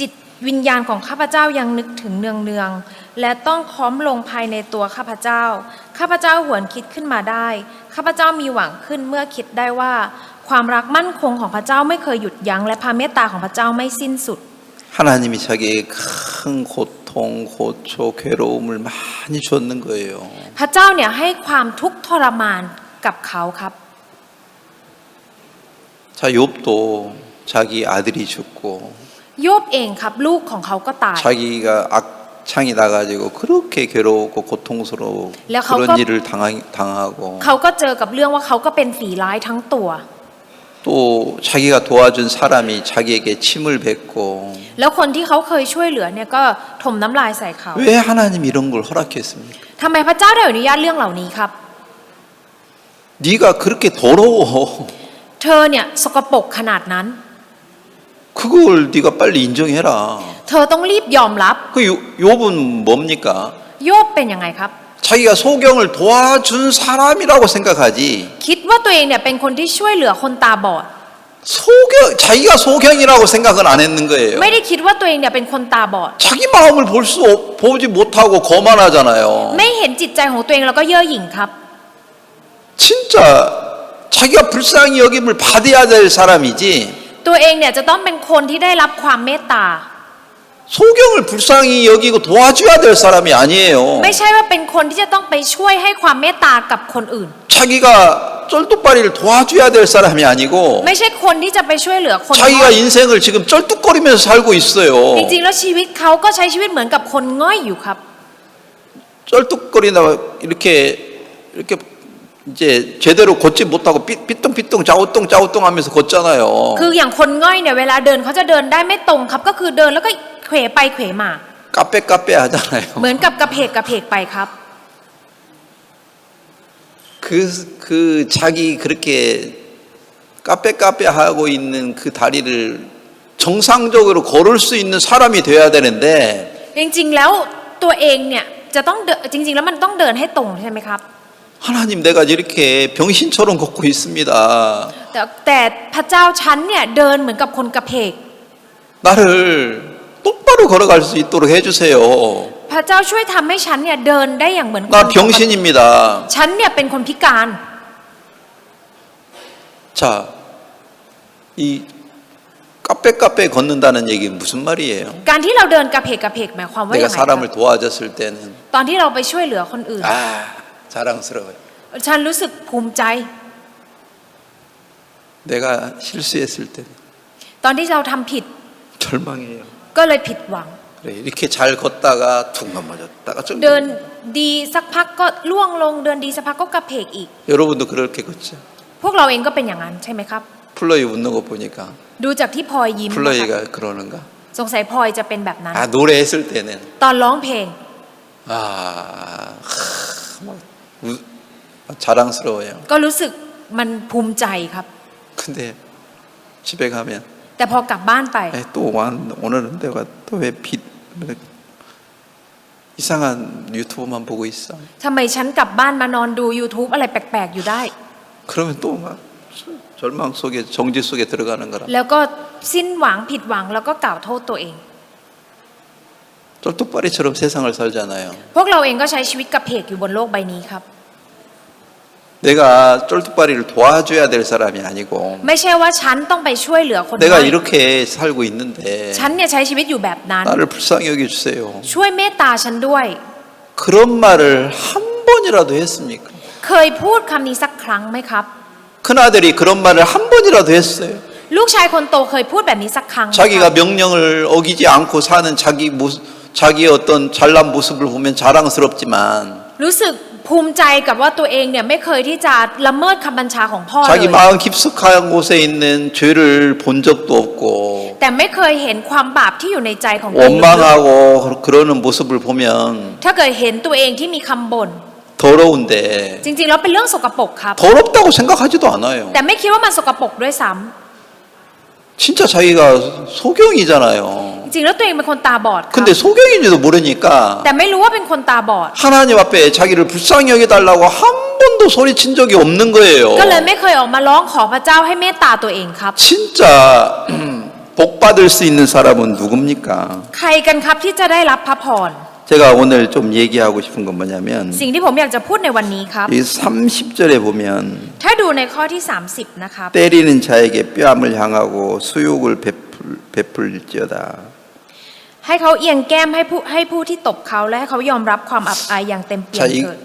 จิตวิญญาณของข้าพเจ้ายังนึกถึงเนืองๆและต้องค้อมลงภายในตัวข้าพเจ้า ข้าพเจ้าหวนคิดขึ้นมาได้ ข้าพเจ้ามีหวังขึ้นเมื่อคิดได้ว่า ความรักมั่นคงของพระเจ้าไม่เคยหยุดยั้งและพระเมตตาของพระเจ้าไม่สิ้นสุด 하나님이 자기에게 큰 고통, 고초, 괴로움을 많이 줬는 거예요. พระเจ้าเนี่ยให้ความทุกข์ทรมานกับเขาครับ 자, 욥도 자기 아들이 죽고 โยบเองครับลูกของเขาก็ตาย 자기가 악창이 나가지고 그렇게 괴롭고 고통스러워 그런 일을 당하고 เขาก็เจอกับเรื่องว่าเขาก็เป็นฝีร้ายทั้งตัว 또 자기가 도와준 사람이 자기에게 침을 뱉고 แล้วคนที่เขาเคยช่วยเหลือเนี่ยก็ถมน้ำลายใส่เขา 왜 하나님 이런 걸 허락했습니까? ทำไมพระเจ้าได้อนุญาตเรื่องเหล่านี้ครับ 네가 그렇게 더러워 เธอเนี่ยสกปรกขนาดนั้น 그걸 네가 빨리 인정해라. เธอต้องรีบยอมรับ 그 욥은 뭡니까? โยบเป็นยังไงครับ 자기가 소경을 도와준 사람이라고 생각하지 คิดว่าตัวเองเนี่ยเป็นคนที่ช่วยเหลือคนตาบอด 자기가 소경이라고 생각은 안 했는 거예요. ไม่ได้คิดว่าตัวเองเนี่ยเป็นคนตาบอด 자기 마음을 보지 못하고 거만하잖아요. ไม่เห็นจิตใจของตัวเองแล้วก็เย่อหยิ่งครับ 진짜 자기가 불쌍히 여김을 받아야 될 사람이지 ตัวเองเนี่ยจะต้องเป็นคนที่ได้รับความเมตตา 소경을 불쌍히 여기고 도와줘야 될 사람이 아니에요. ไม่ใช่ว่าเป็นคนที่จะต้องไปช่วยให้ความเมตตากับคนอื่น 자기가 쩔뚝발이를 도와줘야 될 사람이 아니고 ไม่ใช่คนที่จะไปช่วยเหลือคน 자기가 인생을 지금 쩔뚝거리면서 살고 있어요. จริงๆแล้วชีวิตเขาก็ใช้ชีวิตเหมือนกับคนง่อยอยู่ครับ 쩔뚝거리다 이렇게 이제 제대로 걷지 못하고 삐뚱삐뚱 짜우뚱하면서 걷잖아요. คืออย่างคนง่อยเนี่ยเวลาเดินเขาจะเดินได้ไม่ตรงครับก็คือเดินแล้วก็เขวไปเขวมา 까빼까빼 하잖아요. เหมือนกับกระเพกกระเพกไปครับ 그 자기 그렇게 까빼까빼 하고 있는 그 다리를 정상적으로 걸을 수 있는 사람이 돼야 되는데 จริงๆแล้วตัวเองเนี่ยจะต้องเดินจริงๆแล้วมันต้องเดินให้ตรงใช่ไหมครับ 하나님 내가 이렇게 병신처럼 걷고 있습니다. แต่พระเจ้าฉันเนี่ยเดินเหมือนกับคนกระเพก 나를 똑바로 걸어갈 수 있도록 해주세요. พระเจ้าช่วยทำให้ฉันเนี่ยเดินได้อย่างเหมือนคน 나 병신입니다. ฉันเนี่ยเป็นคนพิการ 자, 이 까빼까빼 걷는다는 얘기 무슨 말이에요? การที่เราเดินกระเพกกระเพกหมายความว่าอ 내가 ย่างไรครับ 사람을 도와줬을 때는 ตอนที่เราไปช่วยเหลือคนอื่น 자랑스러워요. ฉันรู้สึกภูมิใจ 내가 실수했을 때는 ตอนที่เราทำผิด 절망해요. ก็เลยผิดหวัง 그래, 이렇게 잘 걷다가 툭 넘어졌다가 좀 เดินดีสักพักก็ล่วงลงเดินดีสักพักก็กระเพกอีก 여러분도 그렇게 걷죠. พวกเราเองก็เป็นอย่างนั้นใช่ไหมครับ 플로이 웃는 거 보니까 ดูจากที่พลอยยิ้มนะคะ 플로이가 그러는가? สงสัยพลอยจะเป็นแบบนั้น 아 노래했을 때는 ตอนร้องเพลง 막 자랑스러워요. ก็รู้สึกมันภูมิใจครับ 근데 집에 가면 แต่พอกลับบ้านไป 또 오늘은 내가 또 왜 이상한 유튜브만 보고 있어. ทำไมฉันกลับบ้านมานอนดู YouTube อะไรแปลกๆอยู่ได้ 그러면 또 막 절망 속에 정지 속에 들어가는 거라. แล้วก็สิ้นหวังผิดหวังแล้วก็กล่าวโทษตัวเอง 쫄뚝바리처럼 세상을 살잖아요. พวกเราเองก็ใช้ชีวิตกระเพกอยู่บนโลกใบนี้ครับ 내가 쫄뚝바리를 도와줘야 될 사람이 아니고 ไม่ใช่ว่าฉันต้องไปช่วยเหลือคน 내가 ด้อย 이렇게 살고 있는데 ฉันเนี่ยใช้ชีวิตอยู่แบบนั้น 나를 불쌍히 여겨주세요. ช่วยเมตตาฉันด้วย 그런 말을 한 번이라도 했습니까? เคยพูดคำนี้สักครั้งไหมครับ 큰아들이 그런 말을 한 번이라도 했어요. ลูกชายคนโตเคยพูดแบบนี้สักครั้งไหมครับ 자기가 명령을 어기지 않고 사는 자기의 어떤 잘난 모습을 보면 자랑스럽지만 รู้สึกภูมิใจกับว่าตัวเองเนี่ยไม่เคยที่จะละเมิดคำบัญชาของพ่อเล 자기 ย 마음 깊숙한 곳에 있는 죄를 본 적도 없고 แต่ไม่เคยเห็นความบาปที่อยู่ในใจของตัวเอง 원망하고 그러는 모습을 보면 ถ้าเกิดเห็นตัวเองที่มีคำบ่น 더러운데 จริงๆแล้วเป็นเรื่องสกปรกครับ 더럽다고 생각하지도 않아요. แต่ไม่คิดว่ามันสกปรกด้วยซ้ 진짜 자기가 소경이잖아요. ำจริงๆแล้วตัวเองเป็นคนตาบอดครับ 근데 소경인지도 모르니까 แต่ไม่รู้ว่าเป็นคนตาบอด 하나님 앞에 자기를 불쌍히 여겨달라고 한 번도 소리친 적이 없는 거예요. ก็เลยไม่เคยออกมาร้องขอพระเจ้าให้เมตตาตัวเองครับ 진짜 복 받을 수 있는 사람은 누굽니까? ใครกันครับที่จะได้รับพระพร 제가 오늘 좀 얘기하고 싶은 건 뭐냐면 สิ่งที่ผมอยากจะพูดในวันนี้ครับ 이 30절에 보면 ถ้าดูในข้อที่ 30 นะครับ 때리는 자에게 뺨을 향하고 수욕을 베풀지어다. ให้เขาเอียงแก้มให้ผู้ที่ตบเขาและให้เขายอมรับความอับอายอย่างเต็มเปี่ย 자, มเถิด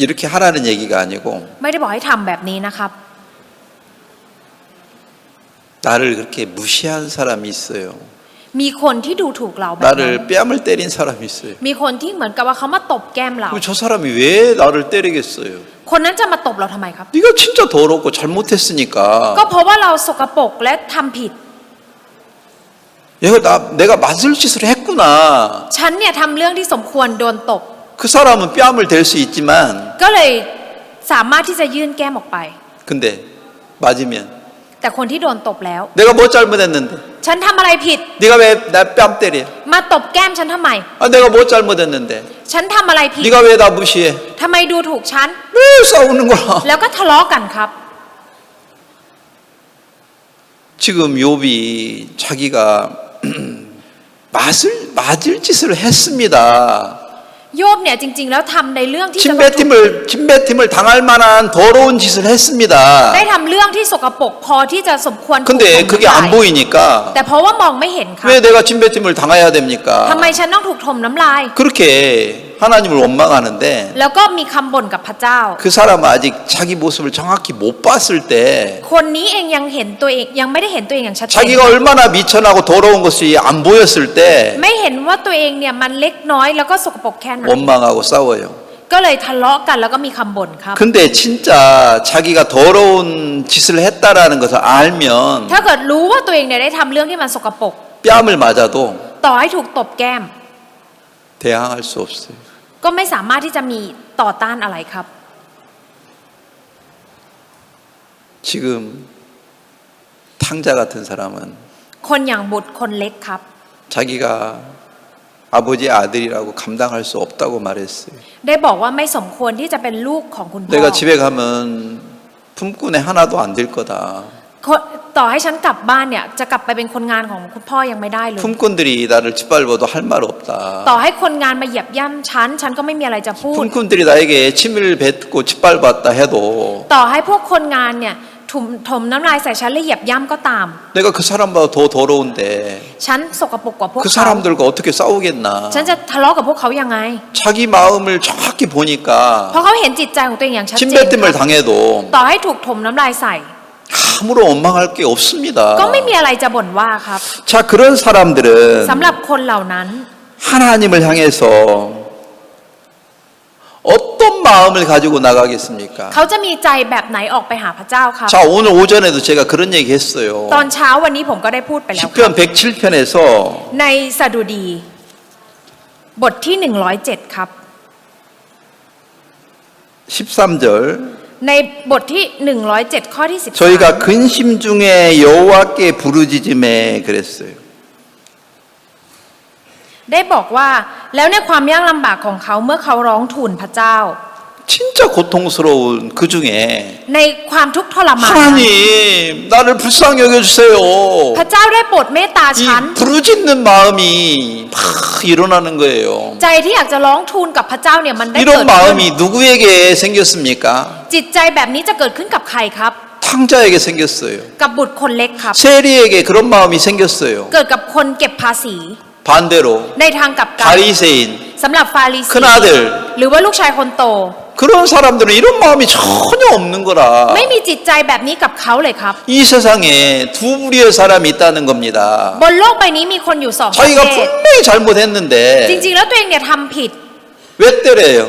이렇게 하라는 얘기가 아니고 ไม่ได้บอกให้ทำแบบนี้นะครับ 나를 그렇게 무시한 사람이 있어요. มีคนที่ดูถูกเราแบบนั้น 나를 뺨을 때린 사람이 있어요. มีคนที่เหมือนกับว่าเขามาตบแก้มเรา 그럼 저 사람이 왜 나를 때리겠어요? คนนั้นจะมาตบเราทำไมครับ 네가 진짜 더럽고 잘못했으니까 ก็เพราะว่าเราสกปรกและทำผิด 내가 맞을 짓을 했구나. ฉันเนี่ยทำเรื่องที่สมควรโดนตบ 그 사람은 뺨을 댈 수 있지만 ก็เลยสามารถที่จะยื่นแก้มออกไป 근데 맞으면 แต่คนที่โดนตบแล้ว 내가 뭐 잘못했는데 ฉันทำอะไรผิด 네가 왜 나 뺨 때려? มาตบแก้มฉันทำไม 아, 내가 뭐 잘못했는데 ฉันทำอะไรผิด 네가 왜 나 무시해? ทำไมดูถูกฉัน 왜 싸우는 거야? แล้วก็ทะเลาะกันครับ 지금 욥이 자기가 맞을 짓을 했습니다. โยบเนี่ยจริงๆ แล้วทำในเรื่องที่จะต้องถูก 침뱉음을 당할 만한 더러운 짓을 했습니다. ได้ทำเรื่องที่สกปรกพอที่จะสมควรถูก 근데 ทำ 그게 ร้าย 안 보이니까 แต่เพราะว่ามองไม่เห็นครับ 왜 내가 침뱉음을 당해야 됩니까? ทำไมฉันต้องถูกถมน้ำลาย 그렇게 하나님을 원망하는데 แล้วก็มีคำบ่นกับพระเจ้า 그 사람은 아직 자기 모습을 정확히 못 봤을 때 คนนี้เองยังเห็นตัวเองยังไม่ได้เห็นตัวเองอย่างชัดเจน 자기가 얼마나 미천하고 더러운 것이 안 보였을 때 ไม่เห็นว่าตัวเองเนี่ยมันเล็กน้อยแล้วก็สกปรกแค่ไหน 원망하고 싸워요. ก็เลยทะเลาะกันแล้วก็มีคำบ่นครับ 근데 진짜 자기가 더러운 짓을 했다라는 것을 알면 ถ้าเกิดรู้ว่าตัวเองเนี่ยได้ทำเรื่องที่มันสกปรก 뺨을 맞아도 ต่อให้ถูกตบแก้ม 대항할 수 없어요. ก็ไม่สามารถที่จะมีต่อต้านอะไรครับ 지금 탕자 같은 사람은 คนอย่างบุตรคนเล็กครับ 자기가 아버지 아들이라고 감당할 수 없다고 말했어요. ได้บอกว่าไม่สมควรที่จะเป็นลูกของคุณพ่อ 내가 집에 가면 품꾼에 하나도 안 될 거다. ต่อให้ฉันกลับบ้านเนี่ยจะกลับไปเป็นคนงานของคุณพ่อยังไม่ได้เลย 품꾼들이 나를 짓밟아도 할 말 없다. ต่อให้คนงานมาเหยียบย่ำฉันก็ไม่มีอะไรจะพูด 품꾼들이 나에게 침을 뱉고 짓밟았다 해도 ต่อให้พวกคนงานเนี่ยถมน้ำลายใส่ฉันและเหยียบย่ำก็ตาม 내가 그 사람보다 더 더러운데 ฉันสกปรกกว่าพวก 그 เขา 사람들과 어떻게 싸우겠나. ฉันจะทะเลาะกับพวกเขายังไง 자기 마음을 정확히 เพ 보니까 ราะเขาเห็นจิตใจของตัวเองอย่างชัดเจน 침뱉음을 당해도 ต่อให้ถูกถมน้ำลายใส่ 아무런 원망할 게 없습니다. ก็ไม่มีอะไรจะบ่นว่าครับ 자, 그런 사람들은 สำหรับคนเหล่านั้น 하나님을 향해서 어떤 마음을 가지고 나가겠습니까? เขาจะมีใจแบบไหนออกไปหาพระเจ้าครับ 자, 오늘 오전에도 제가 그런 얘기 했어요. ตอนเช้าวันนี้ผมก็ได้พูดไปแล้วครับ 시편 107편에서 ในสดุดีบทที่107ครับ 13절 ในบทที่107ข้อที่13 저희가 근심 중에 여호와께 부르짖음에 그랬어요. ได้บอกว่าแล้วในความยากลำบากของเขาเมื่อเขาร้องทูลพระเจ้า 진짜 고통스러운 그 중에 ในความทุกข์ทรมาน 하나님 나를 불쌍히 여겨주세요. พระเจ้าได้โปรดเมตตา 이 ฉัน 부르짖는 마음이 막 일어나는 거예요. ใจที่อยากจะร้องทูลกับพระเจ้าเนี่ยมันได้เกิด 이런 ขึ้น 마음이 누구에게 생겼습니까? จิตใจแบบนี้จะเกิดขึ้นกับใครครับ 탕자에게 생겼어요. กับบุตรคนเล็กครับ 세리에게 그런 마음이 생겼어요. เกิดกับคนเก็บภาษี 반대로 ในทางกลับกัน 바리새인 สำหรับฟาริสี 큰아들 หรือว่าลูกชายคนโต 그런 사람들은 이런 마음이 전혀 없는 거라. ไม่มีจิตใจแบบนี้กับเขาเลยครับ 이 세상에 두 부류의 사람이 있다는 겁니다. บนโลกใบนี้มีคนอยู่สองประ 자기가 เภท 분명히 잘못했는데 จริงๆแล้วตัวเองเนี่ยทำผิด 왜 때려요?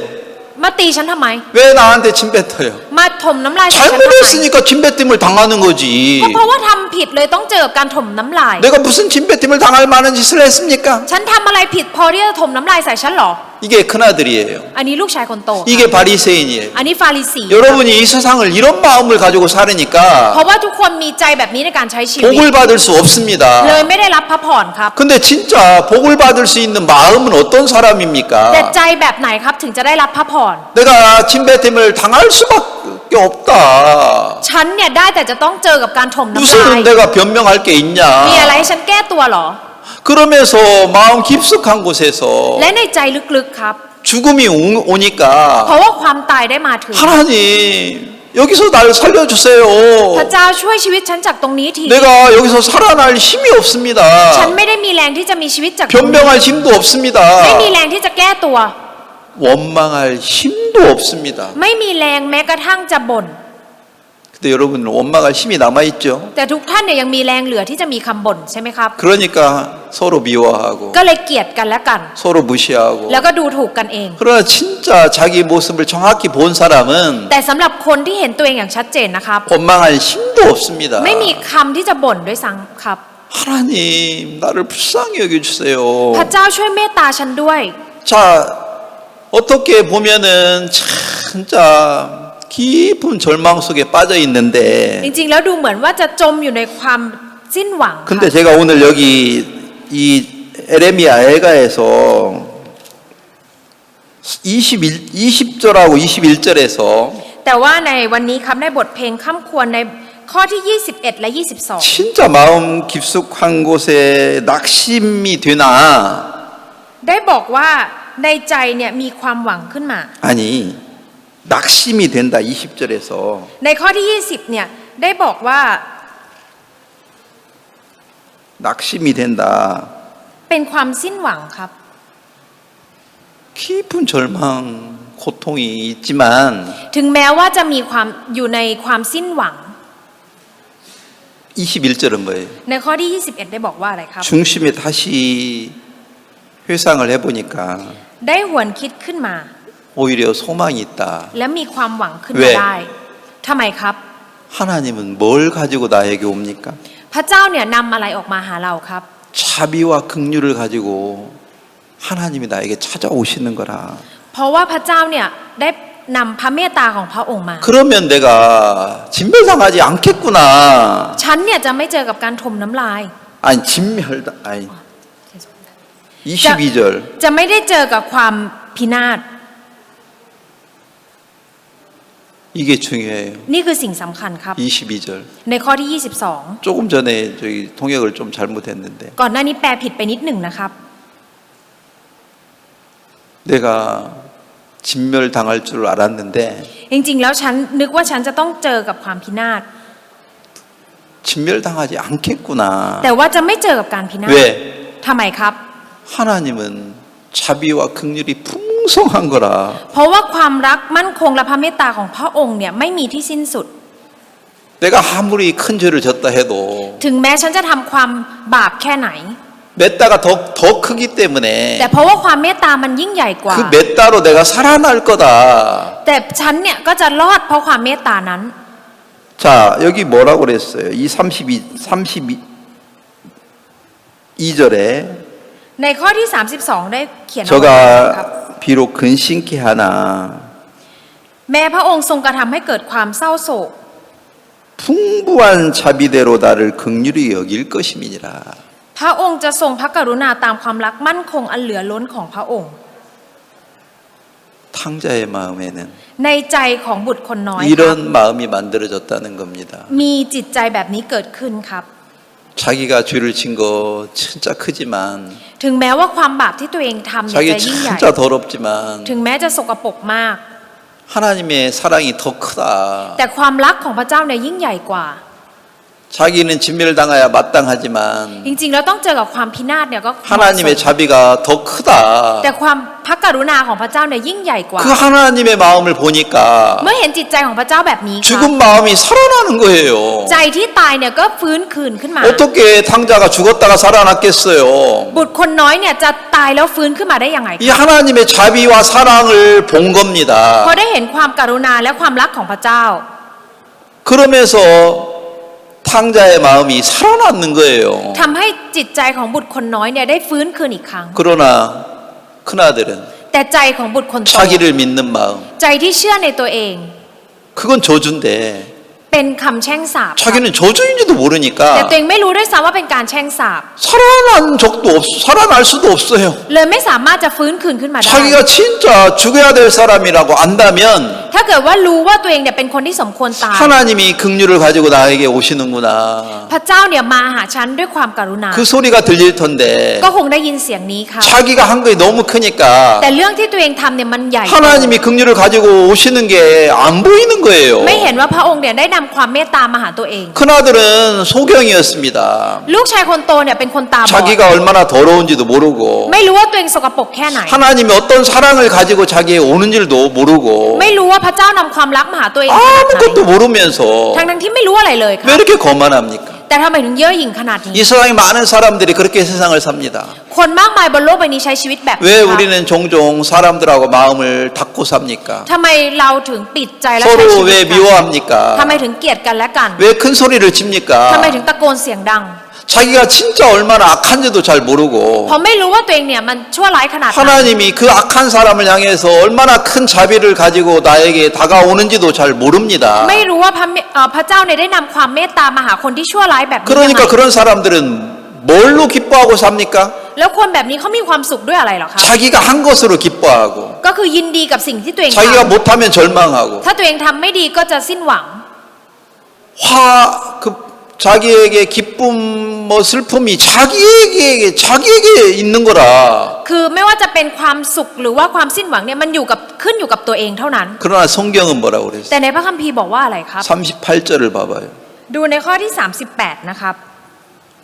มาตีฉันทำไม 왜 나한테 침 뱉어요? มาถมน้ำลายใส่ฉันทำไม 잘못했으니까 침뱉음을 당하는 거지. ก็เพราะว่าทำผิดเลยต้องเจอกับการถมน้ำลาย 내가 무슨 침뱉음을 당할 만한 짓을 했습니까? ฉันทำอะไรผิดพอที่จะถมน้ำลายใส่ฉันเหรอ 이게 큰아들이에요. อันนี้ลูกชายคนโต 이게 바리새인이에요. อันนี้ฟาริสี 여러분이 이 세상을 이런 마음을 가지고 เพ 살으니까 ราะว่าทุกคนมีใจแบบนี้ในการใช้ชีวิต 복을 받을 수 없습니다. เลยไม่ได้รับพระพรครับ 근데 진짜 복을 받을 수 있는 마음은 어떤 แต่ 사람입니까? ใจแบบไหนครับถึงจะได้รับพระพร 내가 침뱉음을 당할 수밖에 없다. ฉันเนี่ยได้แต่จะต้องเจอกับการถมน้ำลาย 무슨 내가 변명할 게 มีอะไร 있냐? ให้ฉันแก้ตัวเหรอ 그러면서 마음 깊숙한 곳에서 และในใจลึกๆครับ 죽음이 เพ 오니까 ราะว่าความตายได้มาถึง 하나님 여기서 날 พระ 살려주세요. เจ้าช่วยชีวิตฉันจากตรงนี้ที 내가 여기서 살아날 힘이 없습니다. ฉันไม่ได้มีแรงที่จะมีชีวิตจากตรงนี้ 변명할 힘도 없습니다. ไม่มีแรงที่จะแก้ตัว 원망할 힘도 없습니다. ไม่มีแรงแม้กระทั่งจะบ่น 근데 여러분은 원망할 힘이 남아있죠. แต่ทุกท่านเนี่ยยังมีแรงเหลือที่จะมีคำบ่นใช่ไหมครับ 그러니까 서로 미워하고 ก็เลยเกลียดกันและกัน 서로 무시하고 แล้วก็ดูถูกกันเอง 그러나 진짜 자기 모습을 정확히 본 사람은 แต่สำหรับคนที่เห็นตัวเองอย่างชัดเจนนะครับ 원망할 힘도 없습니다. ไม่มีคำที่จะบ่นด้วยซ้ำครับ 하나님 나를 불쌍히 여겨주세요. พระเจ้าช่วยเมตตาฉันด้วย 자 어떻게 보면은 진짜 깊은 절망 속에 빠져 จ 있는데 ริงๆแล้วดูเหมือนว่าจะจมอยู่ในความสิ้นหวังค่ะ 근데 제가 오늘 여기 이 에레미야 애가에서 20절하고 21절에서 แต่ว่าในวันนี้ครับในบทเพลงค่ำควรในข้อที่ 21 และ 22 진짜 마음 깊숙한 곳에 낙심이 되나 ได้บอกว่าในใจเนี่ยมีความหวังขึ้นมา 아니 낙심이 된다 20절에서 ในข้อที่ 20 เนี่ยได้บอกว่า 낙심이 된다 เป็นความสิ้นหวังครับ 깊은 절망 고통이 있지만 ถึงแม้ว่าจะมีความอยู่ในความสิ้นหวัง 21절은 뭐예요? ในข้อที่ 21 ได้บอกว่าอะไรครับ 중심에 다시 회상을 해보니까 ได้หวนคิดขึ้นมา 오히려 소망이 있다. และมีความหวังขึ้น เว้ มาย ได้ทำไมครับ 하나님은 뭘 가지고 나에게 옵니까? พระเจ้าเนี่ยนำอะไรออกมาหาเราครับ 자비와 긍휼을 가지고 하나님이 나에게 찾아오시는 거라. เพราะว่าพระเจ้าเนี่ยได้นำพระเมตตาของพระองค์มา 그러면 내가 진멸당하지 않겠구나. ฉันเนี่ยจะไม่เจอกับการถมน้ำลาย 아니 진멸당 아니 22절 จะไม่ได้เจอกับความพินาศ 이게 중요해요. นี่คือสิ่งสำคัญครับ 22절 ในข้อที่ 조금 전에 저기 통역을 좀 잘못했는데 22 ก่อนหน้านี้แปลผิดไปนิดหนึ่งนะครับ 내가 진멸당할 줄 알았는데 จริงๆแล้วฉันนึกว่าฉันจะต้องเจอกับความพินาศ 진멸당하지 않겠구나. แต่ว่าจะไม่เจอกับการพินาศ 왜? ทำไมครับ 하나님은 자비와 긍휼이 풍성한 거라. เพราะว่าความรักมั่นคงและพระเมตตาของพระองค์เนี่ยไม่มีที่สิ้นสุด 내가 아무리 큰 죄를 졌다 해도 ถึงแม้ฉันจะทำความบาปแค่ไหน 메따가 더 크기 때문에 แต่เพราะว่าความเมตตามันยิ่งใหญ่กว่า 그 메따로 내가 살아날 거다. แต่ฉันเนี่ยก็จะรอดเพราะความเมตตานั้น 자, 여기 뭐라고 그랬어요? 이 32절에 ในข้อที่ 32 ได้เขียนเอาไว้ครับ 저가 비록 근심케 하나 แม้พระองค์ทรงกระทำให้เกิดความเศร้าโศก 풍부한 자비대로 나를 긍휼히 여길 것임이니라. พระองค์จะทรงพระกรุณาตามความรักมั่นคงอันเหลือล้นของพระองค์ 탕자의 마음에는 ในใจของบุตรคนน้อยครับ 이런 마음이 만들어졌다는 겁니다. มีจิตใจแบบนี้เกิดขึ้นครับ 자기가 죄를 진 거 진짜 크지만 ถึงแม้ว่าความบาปที่ตัวเองทำเนี่ย 자기 จะยิ่งใหญ่ 진짜 더럽지만 ถึงแม้จะสกปรกมาก 하나님의 사랑이 더 크다. แต่ความรักของพระเจ้าเนี่ยยิ่งใหญ่กว่า 자기는 진멸을 당해야 마땅하지만 จริงๆแล้วต้องเจอกับความพินาศเนี่ยก็เหมาะสม 하나님의 자비가 더 크다. แต่ความพระกรุณาของพระเจ้าเนี่ยยิ่งใหญ่กว่า 그 하나님의 마음을 보니까 เมื่อเห็นจิตใจของพระเจ้าแบบนี้ครับ 죽은 마음이 살아나는 거예요. ใจที่ตายเนี่ยก็ฟื้นคืนขึ้นมา 어떻게 탕자가 죽었다가 살아났겠어요? บุตรคนน้อยเนี่ยจะตายแล้วฟื้นขึ้นมาได้ยังไง 이 하나님의 자비와 사랑을 본 겁니다. เพราะได้เห็นความกรุณาและความรักของพระเจ้า 그러면서 탕자의 마음이 살아났는 거예요. ทำให้จิตใจของบุตรคนน้อยเนี่ยได้ฟื้นคืนอีกครั้ง 그러나 큰아들은 แต่ใจของบุตรคนโต 자기를 믿는 마음, ใจที่เชื่อในตัวเอง 그건 저주인데 เป็นคำแช่งสาปครับ 자기는 저주인지도 แต่ 모르니까 ตัวเองไม่รู้ด้วยซ้ำว่าเป็นการแช่งสาป 살아날 수도 없어요. เลยไม่สามารถจะฟื้นคืนขึ้นมาได้ 자기가 진짜 죽어야 될 사람이라고 안다면 ถ้าเกิดว่ารู้ว่าตัวเองเนี่ยเป็นคนที่สมควรตาย 하나님이 긍휼을 가지고 나에게 오시는구나. พระเจ้าเนี่ยมาหาฉันด้วยความกรุณา 그 소리가 들릴 텐데 ก็คงได้ยินเสียงนี้ค่ะ 자기가 한 것이 너무 크니까 แต่เรื่องที่ตัวเองทำเนี่ยมันใหญ่ 하나님이 긍휼을 가지고 오시는 게 안 보이는 거예요. ไม่เห็นว่าพระองค์เนี่ยได้นำความเมตตามาหาตัวเอง 큰아들은 소경이었습니다. ลูกชายคนโตเนี่ยเป็นคนตาบอด 자기가 얼마나 더러운지도 모르고 ไม่รู้ว่าตัวเองสกปรกแค่ไหน 하나님이 어떤 사랑을 가지고 자기에 오는 줄도 모르고 ไม่รู้ว่าพระเจ้านำความรักมาหาตัวเองขนาดไหน 아무것도 모르면서 ทั้งที่ไม่รู้อะไรเลยค่ะ 왜 이렇게 거만합니까? แต่ทำไมถึงเย่อหยิ่งขนาดนี้ 이 세상에 많은 사람들이 그렇게 세상을 삽니다. คนมากมายบนโลกใบนี้ใช้ชีวิตแบบนี้ 왜 ค่ะ 우리는 종종 사람들하고 마음을 닫고 삽니까? ทำไมเราถึงปิดใจและใช้ชี 서로 วิต 왜 กัน 미워합니까? ทำไมถึงเกลียดกันและกัน 왜 큰 소리를 ทำไม 칩니까? ถึงตะโกนเสียงดัง 자기가 진짜 얼마나 악한지도 잘 모르고 เพราะไม่รู้ว่าตัวเองเนี่ยมันชั่วร้ายขนาดไหน 하나님이 그 악한 사람을 향해서 얼마나 큰 자비를 가지고 나에게 다가오는지도 잘 모릅니다. ไม่รู้ว่าพระเจ้าเนี่ยได้นำความเมตตามาหาคนที่ชั่วร้ายแบบนี้ยังไง 그러니까 그런 사람들은 뭘로 기뻐하고 삽니까? แล้วคนแบบนี้เขามีความสุขด้วยอะไรเหรอคะ 자기가 한 것으로 기뻐하고 ก็คือยินดีกับสิ่งที่ตัวเองท 자기가 못하면 절망하고 ำถ้าตัวเองทำไม่ดีก็จะสิ้นหวัง 자기에게 기쁨 뭐 슬픔이 자기에게 있는 거라. คือไม่ว่าจะเป็นความสุขหรือว่าความสิ้นหวังเนี่ยมันขึ้นอยู่กับตัวเองเท่านั้น 그러나 성경은 뭐라고 그랬어요? แต่ในพระคัมภีร์บอกว่าอะไรครับ 38절을 봐봐요. ดูในข้อที่ 38 นะครับ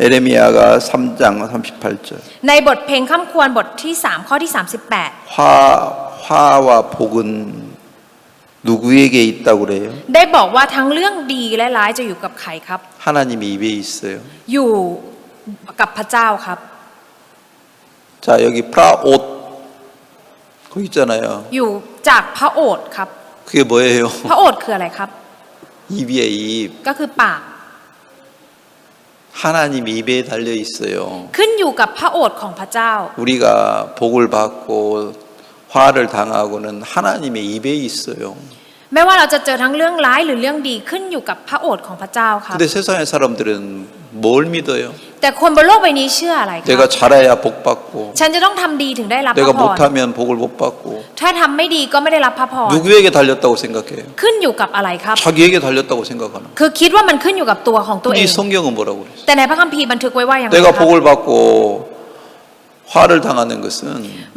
에레미야가 3장 38절. ในบทเพลงค่ำควรบทที่ 3 ข้อที่ 화와 복은 누구에게 있다고 그래요? 38 ได้บอกว่าทั้งเรื่องดีและร้ายจะอยู่กับใครครับ 하나님이 입에 있어요. อยู่กับพระเจ้าครับ 자, 여기 프라옷 거기 있잖아요. อยู่จากพระโอษฐ์ครับ 그게 뭐예요? พระโอษฐ์คืออะไรครับ 입이에요, 입. ก็คือปาก 하나님 입에 달려 있어요. ขึ้นอยู่กับพระโอษฐ์ของพระเจ้า 우리가 복을 받고 화를 당하고는 하나님의 입에 있어요. ไม่ว่าเราจะเจอทั้งเรื่องร้ายหรือเรื่องดีขึ้นอยู่กับพระโอษฐ์ของพระเจ้าครับ 근데 세상의 사람들은 뭘 믿어요? แต่คนบนโลกใบนี้เชื่ออะไรครั 내가 잘해야 복 받고 ฉันจะต้องทำดีถึงได้รับพ 내가 ระพร 못하면 복을 못 받고 ถ้าทำไม่ดีก็ไม่ได้รับพระพร 누구에게 달렸다고 생각해요? ขึ้นอยู่กับอะไรครับ 자기에게 달렸다고 생각하는 거예요. คือคิดว่ามันขึ้นอยู่กับตัวของตัวเอ 이 ง 성경은 뭐라고 그래요? แต่ในพระคัมภีร์บันทึกไว้ว่าอย่างไร 내가 ครับ 복을 받고 화를 당하는 것은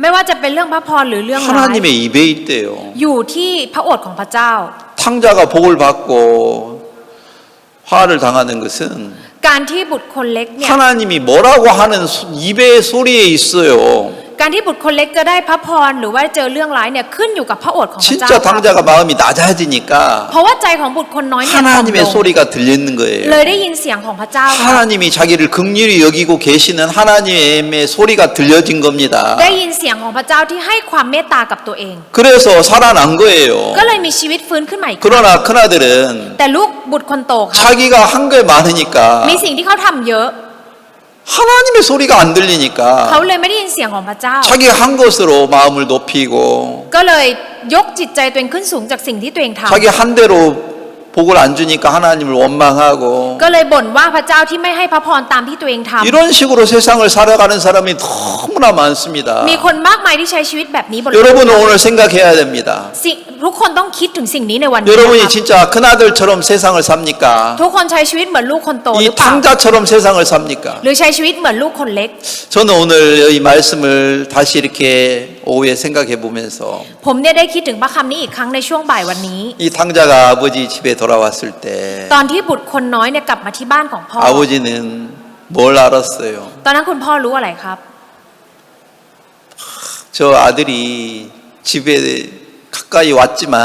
ไม่ว่าจะเป็นเรื่องพระพรหรือเรื่องร้าย 하나님의 입에 있대요. อยู่ที่พระโอษฐ์ของพระเจ้า 탕자가 복을 받고 화를 당하는 것은 การที่บุตรคนเล็กเนี่ย 하나님이 뭐라고 하는 입의 소리에 있어요. การที่บุตรคนเล็กจะได้พระพรหรือว่าเจอเรื่องร้ายเนี่ยขึ้นอยู่กับพระโอษฐ์ของพระเจ้า 진짜 ครับ 당자가 마음이 낮아지니까 เพราะว่าใจของบุตรคนน้อยเนี่ยต่ำล 하나님의 ง 소리가 들리는 เล 거예요. ยได้ยินเสียงของพระเจ้าครับ 하나님이 자기를 긍휼히 여기고 계시는 하나님의 소리가 들려진 겁니다. ได้ยินเสียงของพระเจ้าที่ให้ความเมตตากับตัวเอง 그래서 살아난 거예요. ก็เลยมีชีวิตฟื้นขึ้นใหม่อีก 그러나 큰아들은 แต่ลูกบุตรคนโตครับ 자기가 한 게 많으니까 มีสิ่งที่เขาทำเยอะ 하나님의 소리가 안 들리니까 เขาเลยไม่ได้ยินเสียงของพระเจ้า 자기 한 것으로 마음을 높이고 ก็เลยยกจิตใจตัวเองขึ้นสูงจากสิ่งที่ตัวเองทำ 자기 한 대로 복을 안 주니까 하나님을 원망하고 ก็เลยบ่นว่าพระเจ้าที่ไม่ให้พระพรตามที่ตัวเองทำ 이런 식으로 세상을 살아가는 사람이 너무나 많습니다. มีคนมากมายที่ใช้ชีวิตแบบนี้บนโลก 여러분은 오늘 생각해야 됩니다. ทุกคนต้องคิดถึงสิ่งนี้ในวันนี้นะ 여러분이 ครับ 진짜 큰아들처럼 세상을 삽니까? ทุกคนใช้ชีวิตเหมือนลูกคนโตห 이 รือเปล่า 탕자처럼 세상을 삽니까? หรือใช้ชีวิตเหมือนลูกคนเล็ก 저는 오늘 이 말씀을 다시 이렇게 오후에 생각해 보면서 ผมเนี่ยได้คิดถึงพระคำนี้อีกครั้งในช่วงบ่ายวันนี้ 이 탕자가 아버지 집에 돌아왔을 때 ตอนที่บุตรคนน้อยเนี่ยกลับมาที่บ้านของพ่อ 아버지는 뭘 알았어요? ตอนนั้นคุณพ่อรู้อะไรครับ 저 아들이 집에 가까이 왔지만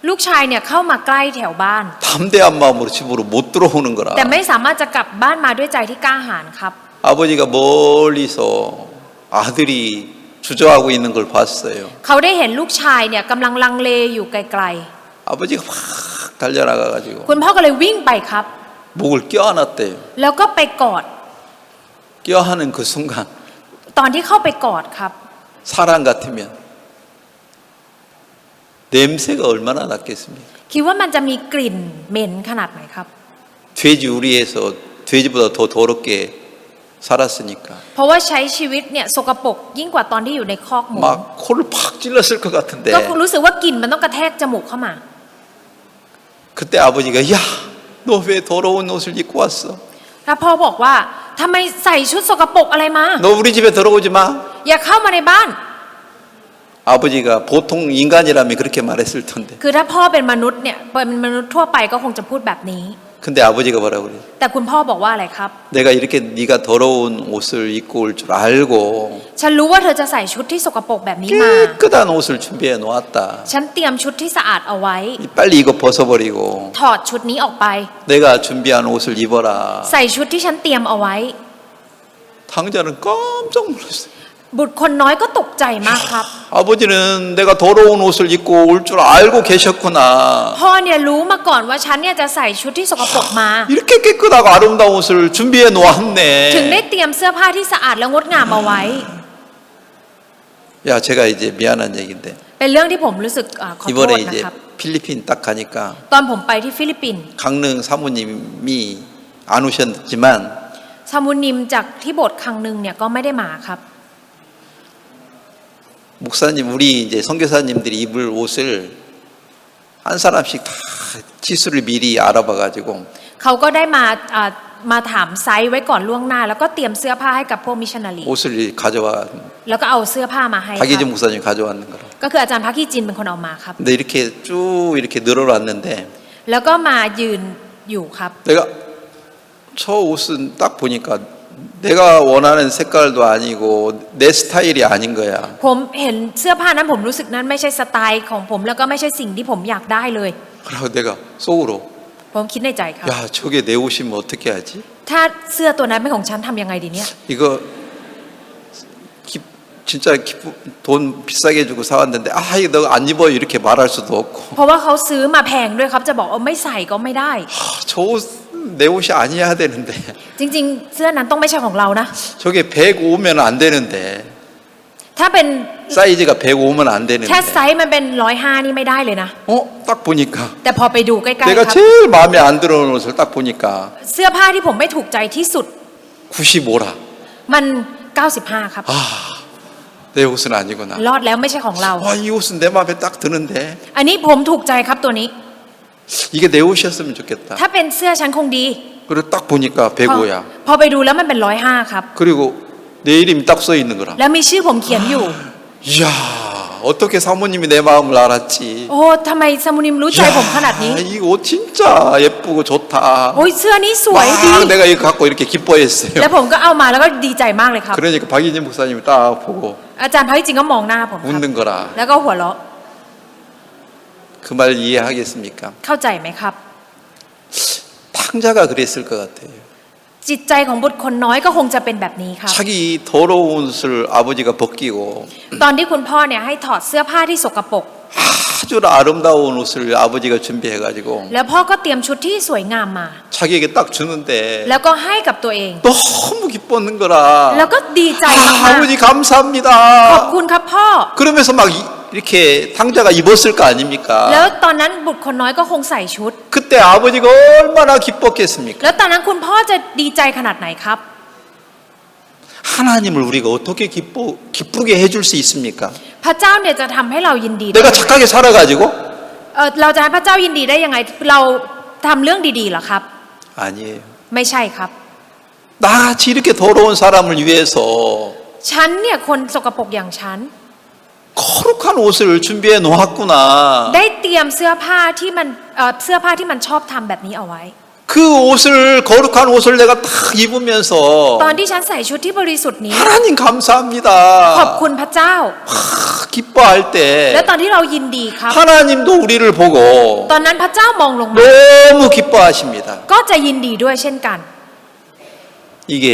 ลูกชายเนี่ยเข้ามาใกล้แถวบ้าน 담대한 마음으로 집으로 못 들어오는 거라. แต่ไม่สามารถจะกลับบ้านมาด้วยใจที่กล้าหาญครับ 아버지가 멀리서 아들이 주저하고 있는 걸 봤어요. เขาได้เห็นลูกชายเนี่ยกำลังลังเลอยู่ไกล 아버지가 막 달려나가가지고 ๆคุณพ่อก็เลยวิ่งไปครับ 목을 껴안았대요. แล้วก็ไปกอด 껴안은 그 순간 ตอนที่เข้าไปกอดครับ 사람 같으면 냄새가 얼마나 났겠습니까? คิดว่ามันจะมีกลิ่นเหม็นขนาดไหนครับ 돼지 우리에서 돼지보다 더 더럽게 살았으니까 เพราะว่าใช้ชีวิตเนี่ยสกปรกยิ่งกว่าตอนที่อยู่ในคอกหมู 막 코를 팍 찔렀을 것 같은데 ก็รู้สึกว่ากลิ่นมันต้องกระแทกจมูกเข้ามา 그때 아버지가 야, 너 왜 더러운 옷을 입고 왔어? แล้วพ่อบอกว่าทำไมใส่ชุดสกปรกอะไรมา 너 우리 집에 들어오지 마. อย่าเข้ามาในบ้าน 아버지가 보통 인간이라면 그렇게 말했을 텐데. คือถ้าพ่อเป็นมนุษย์เนี่ยเป็นมนุษย์ทั่วไปก็คงจะพูดแบบนี้ 근데 아버지가 뭐라고 그래? แต่คุณพ่อบอกว่าอะไรครับ 내가 이렇게 네가 더러운 옷을 입고 올 줄 알고 ฉันรู้ว่าเธอจะใส่ชุดที่สกปรกแบบนี้มา 깨끗한 옷을 준비해 놓았다. ฉันเตรียมชุดที่สะอาดเอาไว้ 빨리 이거 벗어버리고 ถอดชุดนี้ออกไป 내가 준비한 옷을 입어라. ใส่ชุดที่ฉันเตรียมเอาไว้ 당자는 깜짝 놀랐어요. บุตรคนน้อยก็ตกใจมากครับ 아버지는 내가 더러운 옷을 입고 올 줄 알고 계셨구나. พ่อเนี่ยรู้มาก่อนว่าฉันเนี่ยจะใส่ชุดที่สกปรกมา 이렇게 깨끗하고 아름다운 옷을 준비해 ถึงได้ 놓았네. เตรียมเสื้อผ้าที่สะอาดและงดงามเอาไว้ 야, 제가 이제 미안한 얘기인데 เป็นเรื่องที่ผมรู้สึกขอโทษ 이번에 นะ 이제 ครับ 필리핀 딱 가니까 ตอนผมไปที่ฟิลิปปินส์ 강릉 사모님이 안 오셨지만 ซามูนิมจากที่โบสถ์ครั้งหนึ่งเนี่ยก็ไม่ได้มาครับ 목사님 우리 이제 선교사님들이 입을 옷을 한 사람씩 다 치수를 미리 알아봐 가지고 เขาก็ได้มาถามไซส์ไว้ก่อนล่วงหน้า แล้วก็เตรียมเสื้อผ้าให้กับพวกมิชชันนารี 옷을 가져와 แล้วก็เอาเสื้อผ้ามาให้ครับ 박예진 목사님이 가져왔는 거라. ก็คืออาจารย์พักกี้จินเป็นคนเอามาครับ 근데 이렇게 쭉 이렇게 늘어났는데 แล้วก็มายืนอยู่ครับ 내가 저 옷은 딱 보니까 내가 원하는 색깔도 아니고 내 스타일이 아닌 거야. ผมเห็นเสื้อผ้านั้นผมรู้สึกนั้นไม่ใช่สไตล์ของผมแล้วก็ไม่ใช่สิ่งที่ผมอยากได้เลย 그래서 내가 속으로 ผมคิดในใจครับ 야 저게 내 옷이면 어떻게 하지? ถ้าเสื้อตัวนั้นเป็นของฉันทำยังไงดีเนี่ย 이거 진짜 돈 비싸게 주고 사왔는데 아 이거 너 안 입어 이렇게 말할 수도 없고 เพราะว่าเขาซื้อมาแพงด้วยครับจะบอกไม่ใส่ก็ไม่ได้ 저 옷 내 옷이 아니어야 되는데 จริงๆ เสื้อนั้นต้องไม่ใช่ของเรานะ 저게 105면 안 되는데 ถ้าเป็น 사이즈가 105면 안 되는데 แค่ไซส์มันเป็น105นี่ไม่ได้เลยนะ 딱 보니까 แต่พอไปดูใกล้ๆ 내가 ครับ 제일 마음에 안 들어오는 옷을 딱 보니까 เสื้อผ้าที่ผมไม่ถูกใจที่สุด 95라 มัน 95 ครับ 내 옷은 아니구나 รอดแล้วไม่ใช่ของเรา 와 이 옷은 내 마음에 딱 드는데 อันนี้ผมถูกใจครับตัวนี้ 이게 내 옷이었으면 좋겠다 ถ้าเป็นเสื้อฉันคงดี 그리고 딱 보니까 105야 พอไปดูแล้วมันเป็น105ครับ 그리고 내 이름이 딱 써 있는 거라 แล้วมีชื่อผมเขียนอยู่ 이야 어떻게 사모님이 내 마음을 알았지? โอ้ทำไมซามูนิมรู้ใจผมขนาดนี้ 이 옷 진짜 예쁘고 좋다. โอ้ยเสื้อนี้สวยดี 막 내가 이거 갖고 이렇게 기뻐했어요. แล้วผมก็เอามาแล้วก็ดีใจมากเลยครับ 그러니까 박인진 목사님이 딱 보고 อาจารย์พระจริงก็มองหน้าผมครับ 웃는 거라. แล้วก็หัวเราะ 그 말 이해하겠습니까? เข้าใจไหมครับ 탕자가 그랬을 것 같아요. จิตใจของบุตรคนน้อยก็คงจะเป็นแบบนี้ครับ 자기 더러운 옷을 아버지가 벗기고 ตอนที่คุณพ่อเนี่ยให้ถอดเสื้อผ้าที่สกปรก 아주 아름다운 옷을 아버지가 준비해가지고 แล้วพ่อก็เตรียมชุดที่สวยงามมา 자기에게 딱 주는데 แล้วก็ให้กับตัวเอง 너무 기뻤는 거라. แล้วก็ดีใจมาก 아버지 ๆขอบ 감사합니다. คุณครับพ่อ 그러면서 막 이렇게 탕자가 입었을 거 아닙니까? แล้วตอนนั้นบุตรคนน้อยก็คงใส่ชุด 그때 아버지가 얼마나 기뻤겠습니까? แล้วตอนนั้นคุณพ่อจะดีใจขนาดไหนครับ 하나님을 우리가 어떻게 기쁘게 해줄 수 있습니까? พระเจ้าเนี่ยจะทำให้เรายินดีได้ 내가 착하게 살아가지고? เราจะให้พระเจ้ายินดีได้ยังไง เราทำเรื่องดีๆเหรอครับ 아니에요. ไม่ใช่ครับ 나같이 이렇게 더러운 사람을 위해서 ฉันเนี่ยคนสกปรกอย่างฉัน 거룩한 옷을 준비해 놓았구나. ได้เตรียมเสื้อผ้าที่มันชอบทำแบบนี้เอาไว้ 그 옷을 거룩한 옷을 내가 딱 입으면서 ตอนที่ฉันใส่ชุดที่บริสุทธิ์นี้ 하나님 ขอบ 감사합니다. คุณพระเจ้า 기뻐할 และ 때 ตอนที่เรายินดีครับ 하나님도 우리를 보고 ตอนนั้นพระเจ้ามองลงมา 너무 기뻐하십니다. ก็จะยินดีด้วยเช่นกัน 이게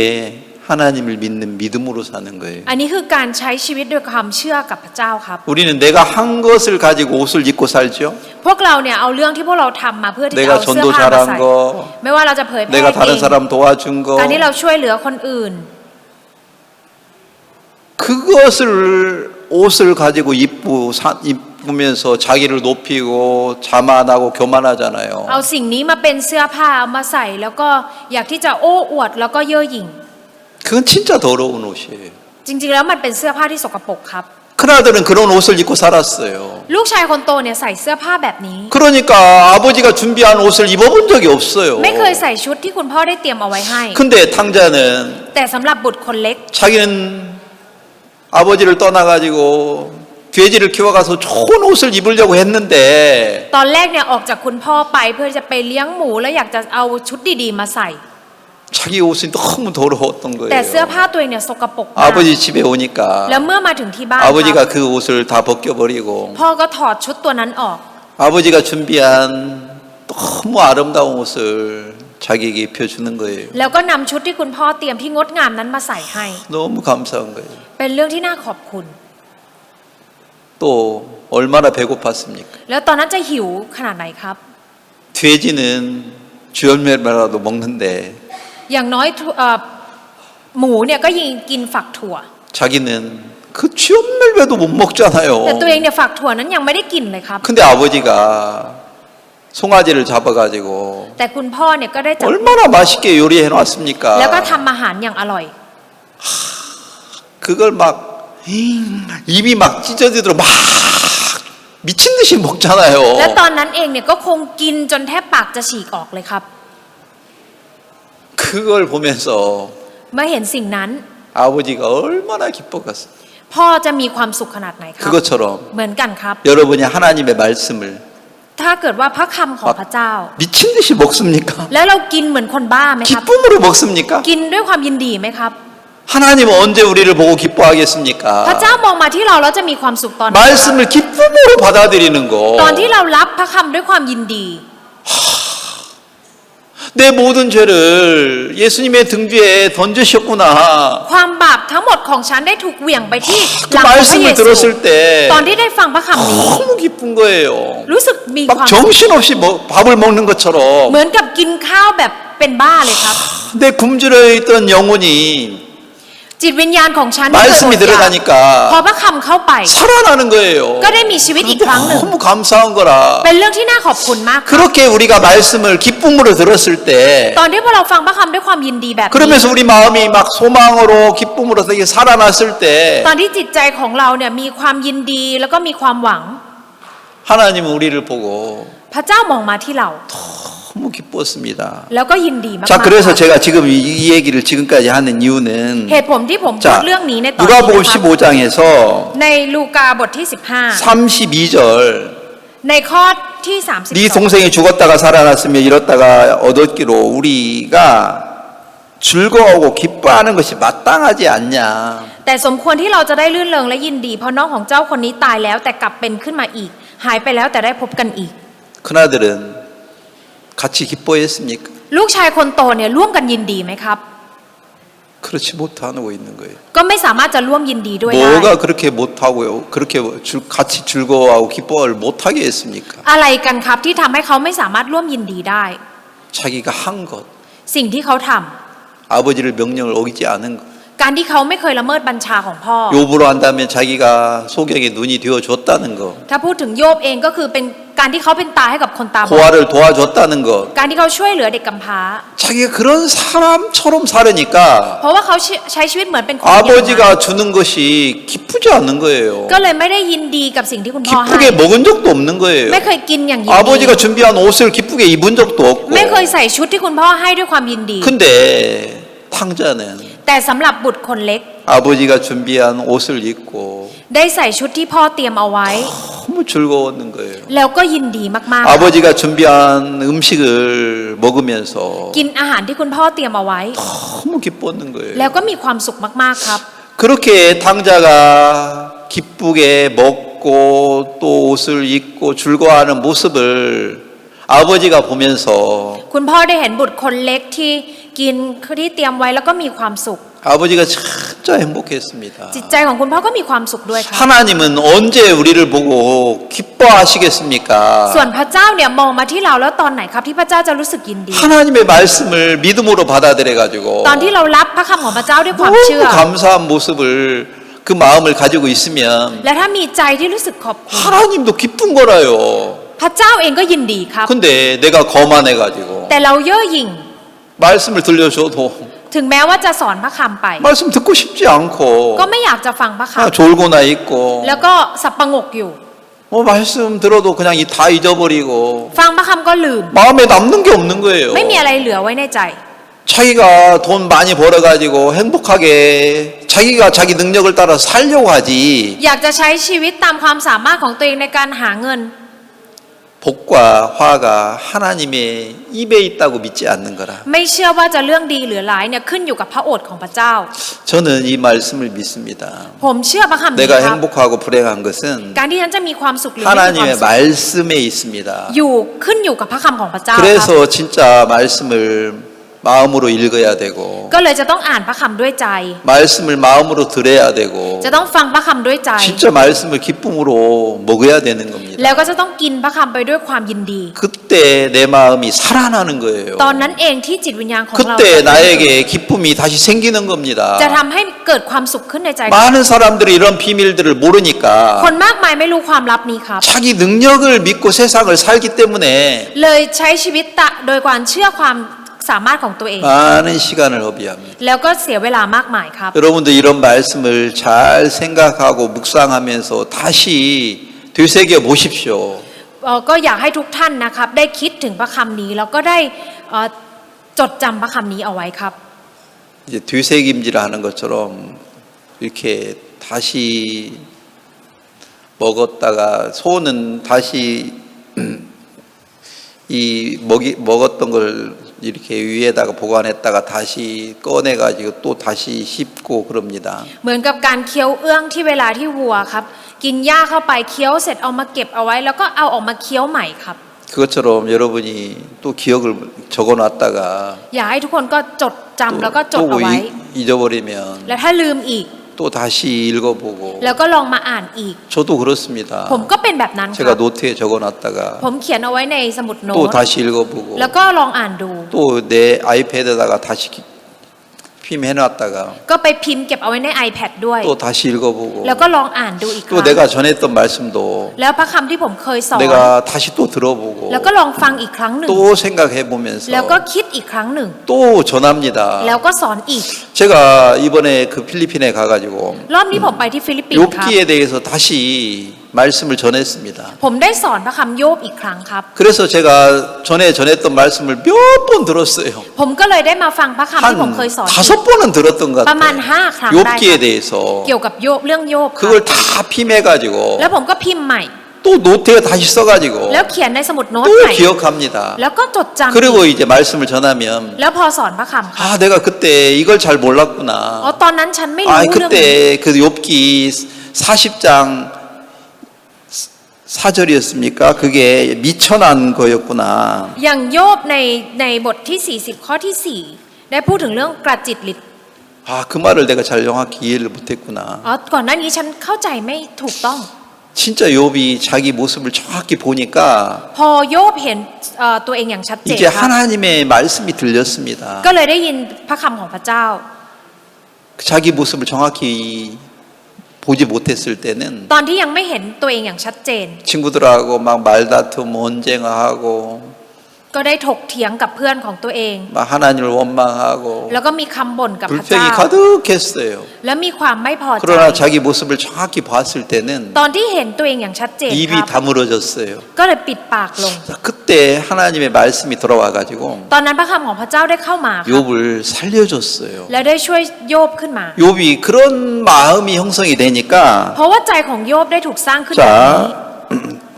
하나님을 믿는 믿음으로 사는 거예요. อันนี้คือการใช้ชีวิตด้วยความเชื่อกับพระเจ้าครับ 우리는 내가 한 것을 가지고 옷을 입고 살죠. พวกเราเนี่ยเอาเรื่องที่พวกเราทำมาเพื่อที่จะ 내가 เอาเสื้อ 전도 ผ้ามาใส่ 잘한 거, ไม่ว่าเราจะเผยแพร่ 내가 เอ 다른 ง 사람 도와준 거, การที่เราช่วยเหลือคนอื่น 그것을 옷을 가지고 입으면서 자기를 높이고 자만하고 교만하잖아요. เอาสิ่งนี้มาเป็นเสื้อผ้าเอามาใส่แล้วก็อยากที่จะโอ้อวดแล้วก็เย่อหยิ่ง 그건 진짜 더러운 옷이에요. จริงๆแล้วมันเป็นเสื้อผ้าที่สกปรกครับ 큰아들은 그런 옷을 입고 살았어요. ลูกชายคนโตเนี่ยใส่เสื้อผ้าแบบนี้ 그러니까 아버지가 준비한 옷을 입어본 적이 없어요. ไม่เคยใส่ชุดที่คุณพ่อได้เตรียมเอาไว้ให้ 근데 탕자는 แต่สำหรับบุตรคนเล็ก 자기는 아버지를 떠나가지고 돼지를 키워가서 좋은 옷을 입으려고 했는데 ตอนแรกเนี่ยออกจากคุณพ่อไปเพื่อจะไปเลี้ยงหมูแล้วอยากจะเอาชุดดีๆมาใส่ 자기 옷이 너무 더러웠던 แต่ 거예요. เสื้อผ้าตัวเองเนี่ยสกปรกมาก 아버지 집에 오니까 แล้วเมื่อมาถึงที่บ้าน 아버지가 ครับ 그 옷을 다 벗겨버리고 พ่อก็ถอดชุดตัวนั้นออก 아버지가 준비한 너무 아름다운 옷을 자기에게 입혀주는 거예요. แล้วก็นำชุดที่คุณพ่อเตรียมที่งดงามนั้นมาใส่ให้ 너무 감사한 거예요. เป็นเรื่องที่น่าขอบคุณ 또 얼마나 배고팠습니까? แล้วตอนนั้นจะหิวขนาดไหนครับ 돼지는 쥐열매라도 먹는데 อย่างน้อยหมูเนี่ยก็ยิงกินฝักถั่ว 자기는 그 쥐열매도 못 먹잖아요. แต่ตัวเองเนี่ยฝักถั่วนั้นยังไม่ได้กินเลยครับ 근데 아버지가 송아지를 잡아가지고 แต่คุณพ่อเนี่ยก็ได้จับ 얼마나 맛있게 요리해 놨습니까? แล้วก็ทำอาหารอย่างอร่อย 그걸 막 입이 막 찢어지도록 막 미친 듯이 먹잖아요. และตอนนั้นเองเนี่ยก็คงกินจนแทบปากจะฉีกออกเลยครับ 그걸 보면서 เมื่อเห็นสิ่งนั้น 아버지가 얼마나 기뻐갔어요. พ่อจะมีความสุขขนาดไหนครับ 그것처럼 เหมือนกันครับ 여러분이 하나님의 말씀을 ถ้าเกิดว่าพระคำของพระเจ้า 미친 듯이 먹습니까? แล้วเรากินเหมือนคนบ้าไหมครับ 기쁨으로 먹습니까? กินด้วยความยินดีไหมครับ 하나님은 언제 우리를 보고 기뻐하겠습니까? พระเจ้ามองมาที่เราแล้วจะมีความสุขตอนไหน 말씀을 기쁨으로 받아들이는 ตอนที่ 거. เรารับพระคำด้วยความยินดี 내 모든 죄를 예수님의 등 뒤에 던지셨구나. ความบาปทั้งหมดของฉันได้ถูกเหวี่ยงไปที่ห 그 ลังของพระเย 말씀을 ซู 들었을 때 ตอนที่ได้ฟังพระคำนี้ 너무 기쁜 거예요. รู้สึกมีความ 막 สุข 정신없이 밥을 먹는 것처럼 เหมือนกับกินข้าวแบบเป็นบ้าเลยครับ 내 굶주려 있던 영혼이 จิตวิญญาณของฉันที่เคย 말씀이 อดอยาก 들어가니까 พอพระคำเข้าไป 살아나는 거예요. ก็ได้มีชีวิตอีกครั้งหนึ่ง 너무 감사한 거라. เป็นเรื่องที่น่าขอบคุณมากครับ 그렇게 우리가 말씀을 기쁨으로 들었을 때 ตอนที่พวกเราฟังพระคำด้วยความยินดีแบบนี้ 그러면서 우리 마음이 막 소망으로 기쁨으로 되게 살아났을 때 ตอนที่จิตใจของเราเนี่ยมีความยินดีแล้วก็มีความหวัง 하나님은 우리를 보고 พระเจ้ามองมาที่เรา 너무 기뻤습니다. แล้วก็ยินดีมาก 자, ๆ 그래서 ครับ 제가 지금 이 얘기를 지금까지 하는 이유는 เหตุผลที่ผมพูด 자, เรื่องนี้ในตอนนี้ 누가복음 นะครับ 15장에서 ในลูกาบทที่ 32절 15 ในข้อที่ 네 동생이 죽었다가 살아났으며 이렇다가 얻었기로 우리가 즐거워하고 기뻐하는 것이 마땅하지 않냐. แต่สมควรที่เราจะได้ลื่นเริงและยินดีเพราะน้องของเจ้าคนนี้ตายแล้วแต่กลับเป็นขึ้นมาอีก หายไปแล้วแต่ได้พบกันอีก 그나들은 같이 기뻐했습니까? ลูกชายคนโตเนี่ยร่วมกันยินดีไหมครับ 그렇지 못하고 있는 거예요. ก็ไม่สามารถจะร่วมยินดีด้วยได้ 뭐가 그렇게 못하고요? 그렇게 같이 즐거워하고 기뻐를 못하게 했습니까? อะไรกันครับที่ทำให้เขาไม่สามารถร่วมยินดีได้ 자기가 한 것, สิ่งที่เขาทำ 아버지를 명령을 어기지 않은 것. การที่เขาไม่เคยละเมิดบัญชาของพ่อ 욥으로 한다면 자기가 소경의 눈이 되어줬다는 것, ถ้าพูดถึงโยบเองก็คือเป็นการที่เขาเป็นตาให้กับคนตาบอด 고아를 도와줬다는 것. การที่เขาช่วยเหลือเด็กกำพร้า 자기가 그런 사람처럼 살으니까 เพราะว่าเขาใช้ชีวิตเหมือนเป็นคนอย่างนั้น 아버지가 주는 것이 기쁘지 않는 거예요. ก็เลยไม่ได้ยินดีกับสิ่งที่คุณพ่อให้ 기쁘게 먹은 적도 없는 거예요. ไม่เคยกินอย่างยินดี 아버지가 준비한 옷을 기쁘게 입은 적도 없고. ไม่เคยใส่ชุดที่คุณพ่อให้ด้วยความยินดี 근데 탕자는 แต่สำหรับบุตรคนเล็ก 아버지가 준비한 옷을 입고 ได้ใส่ชุดที่พ่อเตรียมเอาไว้ 너무 즐거웠는 거예요. แล้วก็ยินดีมากๆ 아버지가 준비한 음식을 먹으면서 กินอาหารที่คุณพ่อเตรียมเอาไว้ 너무 기뻤는 거예요. แล้วก็มีความสุขมากๆครับ 그렇게 탕자가 기쁘게 먹고 또 옷을 입고 즐거워하는 모습을 아버지가 보면서 คุณพ่อได้เห็นบุตรคนเล็กที่กินที่เตรียมไว้แล้วก็มีความสุข 아버지가 진짜 행복했습니다. จิตใจของคุณพ่อก็มีความสุขด้วยครับ 하나님은 언제 우리를 보고 기뻐하시겠습니까? ส่วนพระเจ้าเนี่ยมองมาที่เราแล้วตอนไหนครับที่พระเจ้าจะรู้สึกยินดี 하나님의 말씀을 믿음으로 받아들여 가지고 ตอนที่เรารับพระคำของพระเจ้าด้วยความเชื่อ 너무 감사한 모습을 그 마음을 가지고 있으면 และถ้ามีใจที่รู้สึกขอบคุณ 하나님도 기쁜 거라요. พระเจ้าเองก็ยินดีครับ 근데 내가 거만해 가지고 แต่เราเย่อหยิ่ง 말씀을 들려줘도 ถึงแม้ว่าจะสอนพระคำไป 말씀 듣고 싶지 않고 ก็ไม่อยากจะฟังพระค 졸고나 있고 ำแล้วก็สับประงกอยู่ 말씀 들어도 그냥 다 잊어버리고 ฟังพระคำก็ลืม 마음에 남는 게 없는 거예요. ไม่มีอะไรเหลือไว้ในใจ 자기가 돈 많이 벌어가지고 행복하게 자기가 자기 능력을 따라 살려고 하지 อยากจะใช้ชีวิตตามความสามารถของตัวเองในการหาเงิน 복과 화가 하나님의 입에 있다고 믿지 않는 거라. ไม่เชื่อว่าจะเรื่องดีหรือร้ายเนี่ยขึ้นอยู่กับพระโอษฐ์ของพระเจ้า 저는 이 말씀을 믿습니다. ผมเชื่อพระคำนี้ 내가 ครับ 행복하고 불행한 것은 การที่ฉันจะมีความสุขหรือไม่มีความ 하나님의 สุข 말씀에 있습니다. อยู่ขึ้นอยู่กับพระคำของพระเจ้าครับ 그래서 진짜 말씀을 마음으로 읽어야 되고 ก็เลยจะต้องอ่านพระคำด้วยใจ 말씀을 마음으로 들어야 되고 จะต้องฟังพระคำด้วยใจ 진짜 말씀을 기쁨으로 먹어야 되는 겁니다. แล้วก็จะต้องกินพระคำไปด้วยความยินดี 그때 내 마음이 살아나는 거예요. ตอนนั้นเองที่จิตวิญญาณของเรา 그때 나에게 기쁨이 다시 생기는 겁니다. จะทำให้เกิดความสุขขึ้นในใจ 많은 사람들이 이런 비밀들을 모르니까 คนมากมายไม่รู้ความลับนี้ครับ 자기 능력을 믿고 세상을 살기 때문에 เลยใช้ชีวิตโดยการเชื่อความสามารถของตัวเอง 많은 시간을 허비합니다. แล้วก็เสียเวลามากมายครับ 여러분도 이런 말씀을 잘 생각하고 묵상하면서 다시 되새겨 보십시오. ก็อยากให้ทุกท่านนะครับได้คิดถึงพระคำนี้แล้วก็ได้จดจำพระคำนี้เอาไว้ครับ 이제 되새김질을 하는 것처럼 이렇게 다시 먹었다가 소는 다시 이 먹었던 걸 이렇게 위에다가 보관했다가 다시 꺼내가지고 또 다시 씹고 그럽니다. เหมือนกับการเคี้ยวเอื้องที่เวลาที่วัวครับกินหญ้าเข้าไปเคี้ยวเสร็จเอามาเก็บเอาไว้แล้วก็เอาออกมาเคี้ยวใหม่ครับ 그것처럼 여러분이 또 기억을 적어놨다가 อยากให้ทุกคนก็จดจำแล้วก็จดเอาไว้ 잊어버리면 และถ้าลืมอีก 또 다시 읽어보고 แล้วก็ลองมาอ่านอีก 저도 그렇습니다. ผมก็เป็นแบบนั้นค 제가 รับ 노트에 적어놨다가 ผมเขียนเอาไว้ในสมุดโน้ 또 ต 다시 읽어보고 แล้วก็ลองอ่านดู 또 내 아이패드에다가 다시 피임해놨다가 ก็ไปพิมพ์เก็บเอาไว้ใน iPad ด้วย 또 다시 읽어보고 แล้วก็ลองอ่านดูอีกค 또 รั้ง 내가 전했던 말씀도 แล้วพระคำที่ผมเคยสอน 내가 다시 또 들어보고 แล้วก็ลองฟังอีกครั้งหนึ่ง 또 생각해보면서 แล้วก็คิดอีกครั้งหนึ่ง 또 전합니다. แล้วก็สอนอีก 제가 이번에 그 필리핀에 가가지고 รอบนี้ผมไปที่ฟิลิปปินส์ครับ 욥기에 대해서 다시 말씀을 전했습니다. ผมได้สอนพระคำโยบอีกครั้งครับ 그래서 제가 전에 전했던 말씀을 몇 번 들었어요. ผมก็เลยได้มาฟังพระคำที่ผมเคยสอน 한 5번은 들었던 것 ประมาณ 같아요. 5 ครั้งได้ค 욥기에 รับ 대해서 เกี่ยวกับโยบเรื่องโยบครับ 그걸 다 피매가지고 แล้วผมก็พิมพ์ใหม่ 또 노트에 다시 써가지고 แล้วเขียนในสมุดโน้ต 또 ใหม่ 기억합니다. แล้วก็จดจำ 그리고 이제 말씀을 전하면 แล้วพอสอนพระคำครับ 아 내가 그때 이걸 잘 อ๋อ 몰랐구나. ตอนนั้นฉันไม่ 아 รู้เรื่องนี้ 그때 그 욥기 40장 4절이었습니까? 그게 미천한 거였구나. อย่างโยบในบทที่ 40 ข้อที่ 4 ได้พูดถึงเรื่องกระจิตหลิด 아 그 말을 내가 잘 정확히 이해를 못했구나. อ๋อก่อนหน้านี้ฉันเข้าใจไม่ถูกต้อง 진짜 욥이 자기 모습을 정확히 보니까 พอโยบเห็นตัวเองอย่างชัดเจน 이제 ครับ 하나님의 말씀이 들렸습니다. ก็เลยได้ยินพระคำของพระเจ้า 자기 모습을 정확히 보지 못했을 때는 ตอนที่ยังไม่เห็นตัวเองอย่างชัดเจน 친구들하고 막 말다툼 언쟁하고 ก็ได้ถกเถียงกับเพื่อนของตัวเอง 막 하나님을 원망하고 แล้วก็มีคำบ่นกับพระเจ้า 불평이 가득했어요. และมีความไม่พอใจ 그러나 자기 모습을 정확히 봤을 때는 ตอนที่เห็นตัวเองอย่างชัดเจนค 입이 รับ 다물어졌어요. ก็เลยปิดปากลง 그때 하나님의 말씀이 돌아와가지고 ตอนนั้นพระคำของพระเจ้าได้เข้ามาครับ 욥을 살려줬어요. และได้ช่วยโยบขึ้นมา 욥이 그런 마음이 형성이 되니까 เพราะว่าใจของโยบได้ถูกสร้างขึ้นแบบนี้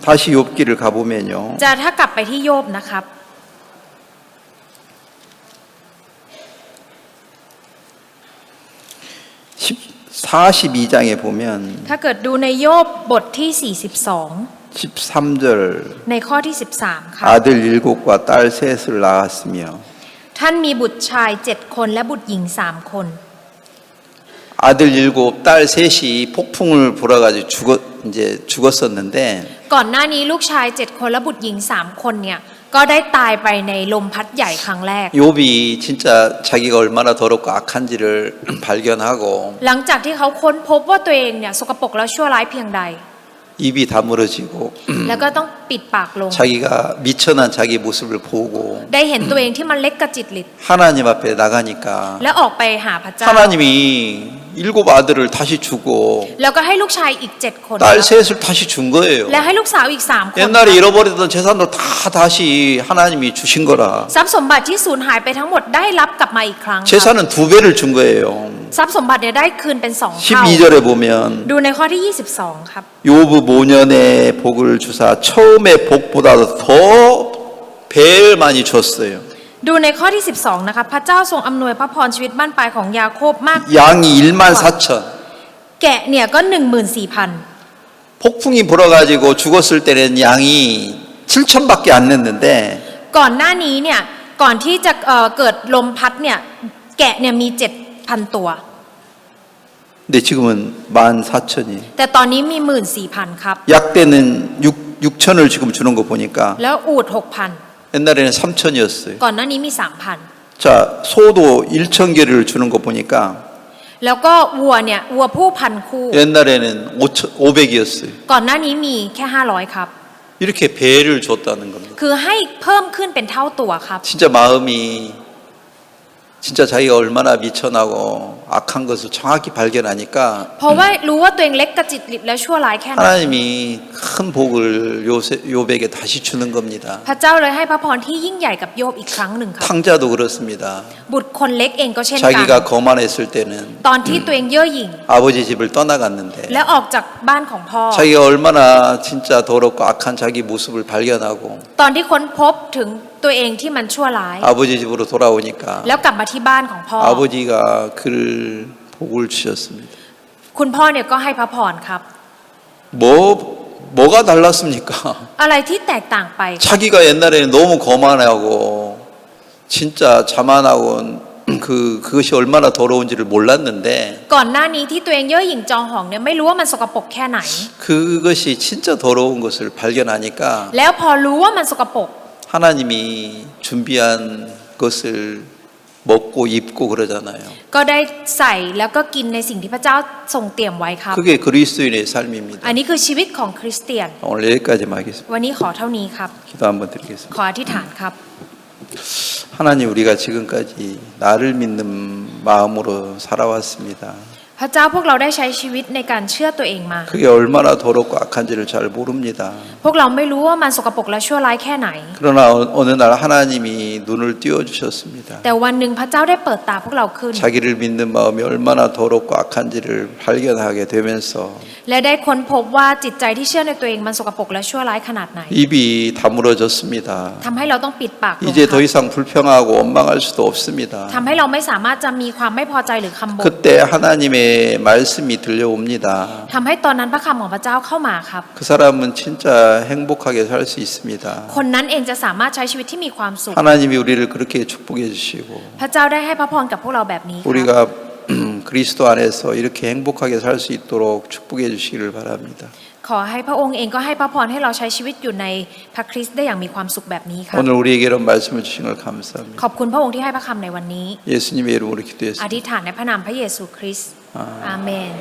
자 다시 욥기를 가보면요. จะถ้ากลับไปที่โยบนะครับ 42장에 보면 ถ้าเกิดดูในโยบบทที่ 42 13절 ในข้อที่ 13 ครับ 아들 7과 딸 3을 낳았으며 ท่านมีบุตรชาย 7 คนและบุตรหญิง 3 คน 아들 7, 딸 3이 폭풍을 불어가지고 이제 죽었었는데 ก่อนหน้านี้ลูกชาย 7 คนและบุตรหญิง 3 คนเนี่ยก็ได้ตายไปในลมพัดใหญ่ครั้งแรก 욥이 진짜 자기가 얼마나 더럽고 악한지를 발견하고 หลังจากที่เขาค้นพบว่าตัวเองเนี่ยสกปรกและชั่วร้ายเพียงใด 입이 다물어지고 แล้วก็ต้องปิดปากลง 자기가 미천한 자기 모습을 보고 ได้เห็นตัวเองที่มันเล็กกระจิตหลิด 하나님 앞에 나가니까 แล้วออกไปหาพระเจ้า 하나님이 7 아들을 다시 주고 แล้วก็ให้ลูกชายอีก 7 คน 딸 3을 다시 준 거예요. และให้ลูกสาวอีก 3 คน 옛날에 잃어버리던 재산도 다 다시 하나님이 주신 거라. ทรัพย์สมบัติที่สูญหายไปทั้งหมดได้รับกลับมาอีกครั้งครับ 재산은 2배를 준 거예요. ทรัพย์สมบัติเนี่ยได้คืนเป็น 2 เท่า 12절에 보면 ดูในข้อที่ 22 ครับ 욥의 모년의 복을 주사 처음의 복보다도 더 배를 많이 줬어요. ดูในข้อที่ 12 นะครับ พระเจ้าทรงอำนวยพระพรชีวิตบ้านปลายของยาโคบมาก 양이 14,000. แกะเนี่ยก็ 14,000 폭풍이 불어가지고 죽었을 때는 양이 7,000밖에 안 냈는데 ก่อนหน้านี้เนี่ยก่อนที่จะเกิดลมพัดเนี่ยแกะเนี่ยมี 7,000 ตัว 근데 지금은 14,000이. แต่ตอนนี้มี 14,000 ครับ 약대는 6,000을 지금 주는 거 보니까 แล้วอูฐ 6,000 옛날에는 3,000이었어요. ก่อนหน้านี้มี 3,000 자, 소도 1,000개를 주는 거 보니까 แล้วก็วัวเนี่ยวัวผู้พันคู่ 옛날에는 500이었어요. ก่อนหน้านี้มีแค่ 500 ครับ 이렇게 배를 줬다는 겁니다. คือให้เพิ่มขึ้นเป็นเท่าตัวครับ 진짜 마음이 진짜 자기가 얼마나 미천하고 악한 것을 정확히 발견하니까 เพราะว่ารู้ว่าตัวเองเล็กกระจิตหลิดและชั่วร้ายแค่ไหน 하나님이 큰 복을 욥에게 다시 주는 겁니다. พระเจ้าเลยให้พระพรที่ยิ่งใหญ่กับโยบอีกครั้งหนึ่งครับ 탕자도 그렇습니다. บุตรคนเล็กเองก็เช่นกัน 자기가 거만했을 때는 ตอนที่ตัวเองเย่อหยิ่ง 아버지 집을 떠나갔는데 และออกจากบ้านของพ่อ 자기가 얼마나 진짜 더럽고 악한 자기 모습을 발견하고 ตอนที่ค้นพบถึงตัวเองที่มันชั่วร้าย 아버지 집으로 돌아오니까 แล้วกลับมาที่บ้านของพ่อ 아버지가 그를 복을 주셨습니다. คุณพ่อเนี่ยก็ให้พระพรครับ 뭐가 달랐습니까? อะไรที่แตกต่างไป 자기가 옛날에는 너무 거만하고 진짜 자만하고 그것이 얼마나 더러운지를 몰랐는데 ก่อนหน้านี้ที่ตัวเองเย่อหยิ่งจองหองเนี่ยไม่รู้ว่ามันสกปรกแค่ไหน 그것이 진짜 더러운 것을 발견하니까 แล้วพอรู้ว่ามันสกปรก 하나님이 준비한 것을 먹고 입고 그러잖아요. ก็ได้ใส่แล้วก็กินในสิ่งที่พระเจ้าทรงเตรียมไว้ครับ 그게 그리스도인의 삶입니다. อันนี้คือชีวิตของคริสเตียน 오늘 여기까지만 하겠습니다. วันนี้ขอเท่านี้ครับ 기도 한번 드리겠습니다. ขออธิษฐานครับ 하나님 우리가 지금까지 나를 믿는 마음으로 살아왔습니다. พระเจ้าพวกเราได้ใช้ชีวิตในการเชื่อตัวเองมา 그게 얼마나 더럽고 악한지를 잘 모릅니다. พวกเราไม่รู้ว่ามันสกปรกและชั่วร้ายแค่ไหน 그러나 어느 날 하나님이 눈을 띄워 주셨습니다. แต่วันหนึ่งพระเจ้าได้เปิดตาพวกเราขึ้น 자기를 믿는 마음이 얼마나 더럽고 악한지를 발견하게 되면서 และได้ค้นพบว่าจิตใจที่เชื่อในตัวเองมันสกปรกและชั่วร้ายขนาดไหน 입이 다물어졌습니다. ทำให้เราต้องปิดปากลง 이제 더 이상 불평하고 원망할 수도 없습니다. ทำให้เราไม่สามารถจะมีความไม่พอใจหรือคำบ่น 그때 하나님의 말씀이 들려옵니다. ทำให้ตอนนั้นพระคำของพระเจ้าเข้ามาครับ 그 사람은 진짜 행복하게 살 수 있습니다. คนนั้นเองจะสามารถใช้ชีวิตที่มีความสุข 하나님이 우리를 그렇게 축복해 주시고 พระเจ้าได้ให้พระพรกับพวกเราแบบนี้ครับ 우리가 그리스도 안에서 이렇게 행복하게 살 수 있도록 축복해 주시기를 바랍니다. ขอให้พระองค์เองก็ให้พระพรให้เราใช้ชีวิตอยู่ในพระคริสต์ได้อย่างมีความสุขแบบนี้ครับ 오늘 우리에게 이런 말씀을 주신 걸 감사합니다. ขอบคุณพระองค์ที่ให้พระคำในวันนี้ 예수님의 이름으로 อ 기도했습니다. ธิษฐานในพระนามพระเยซูคริสต์อาเมน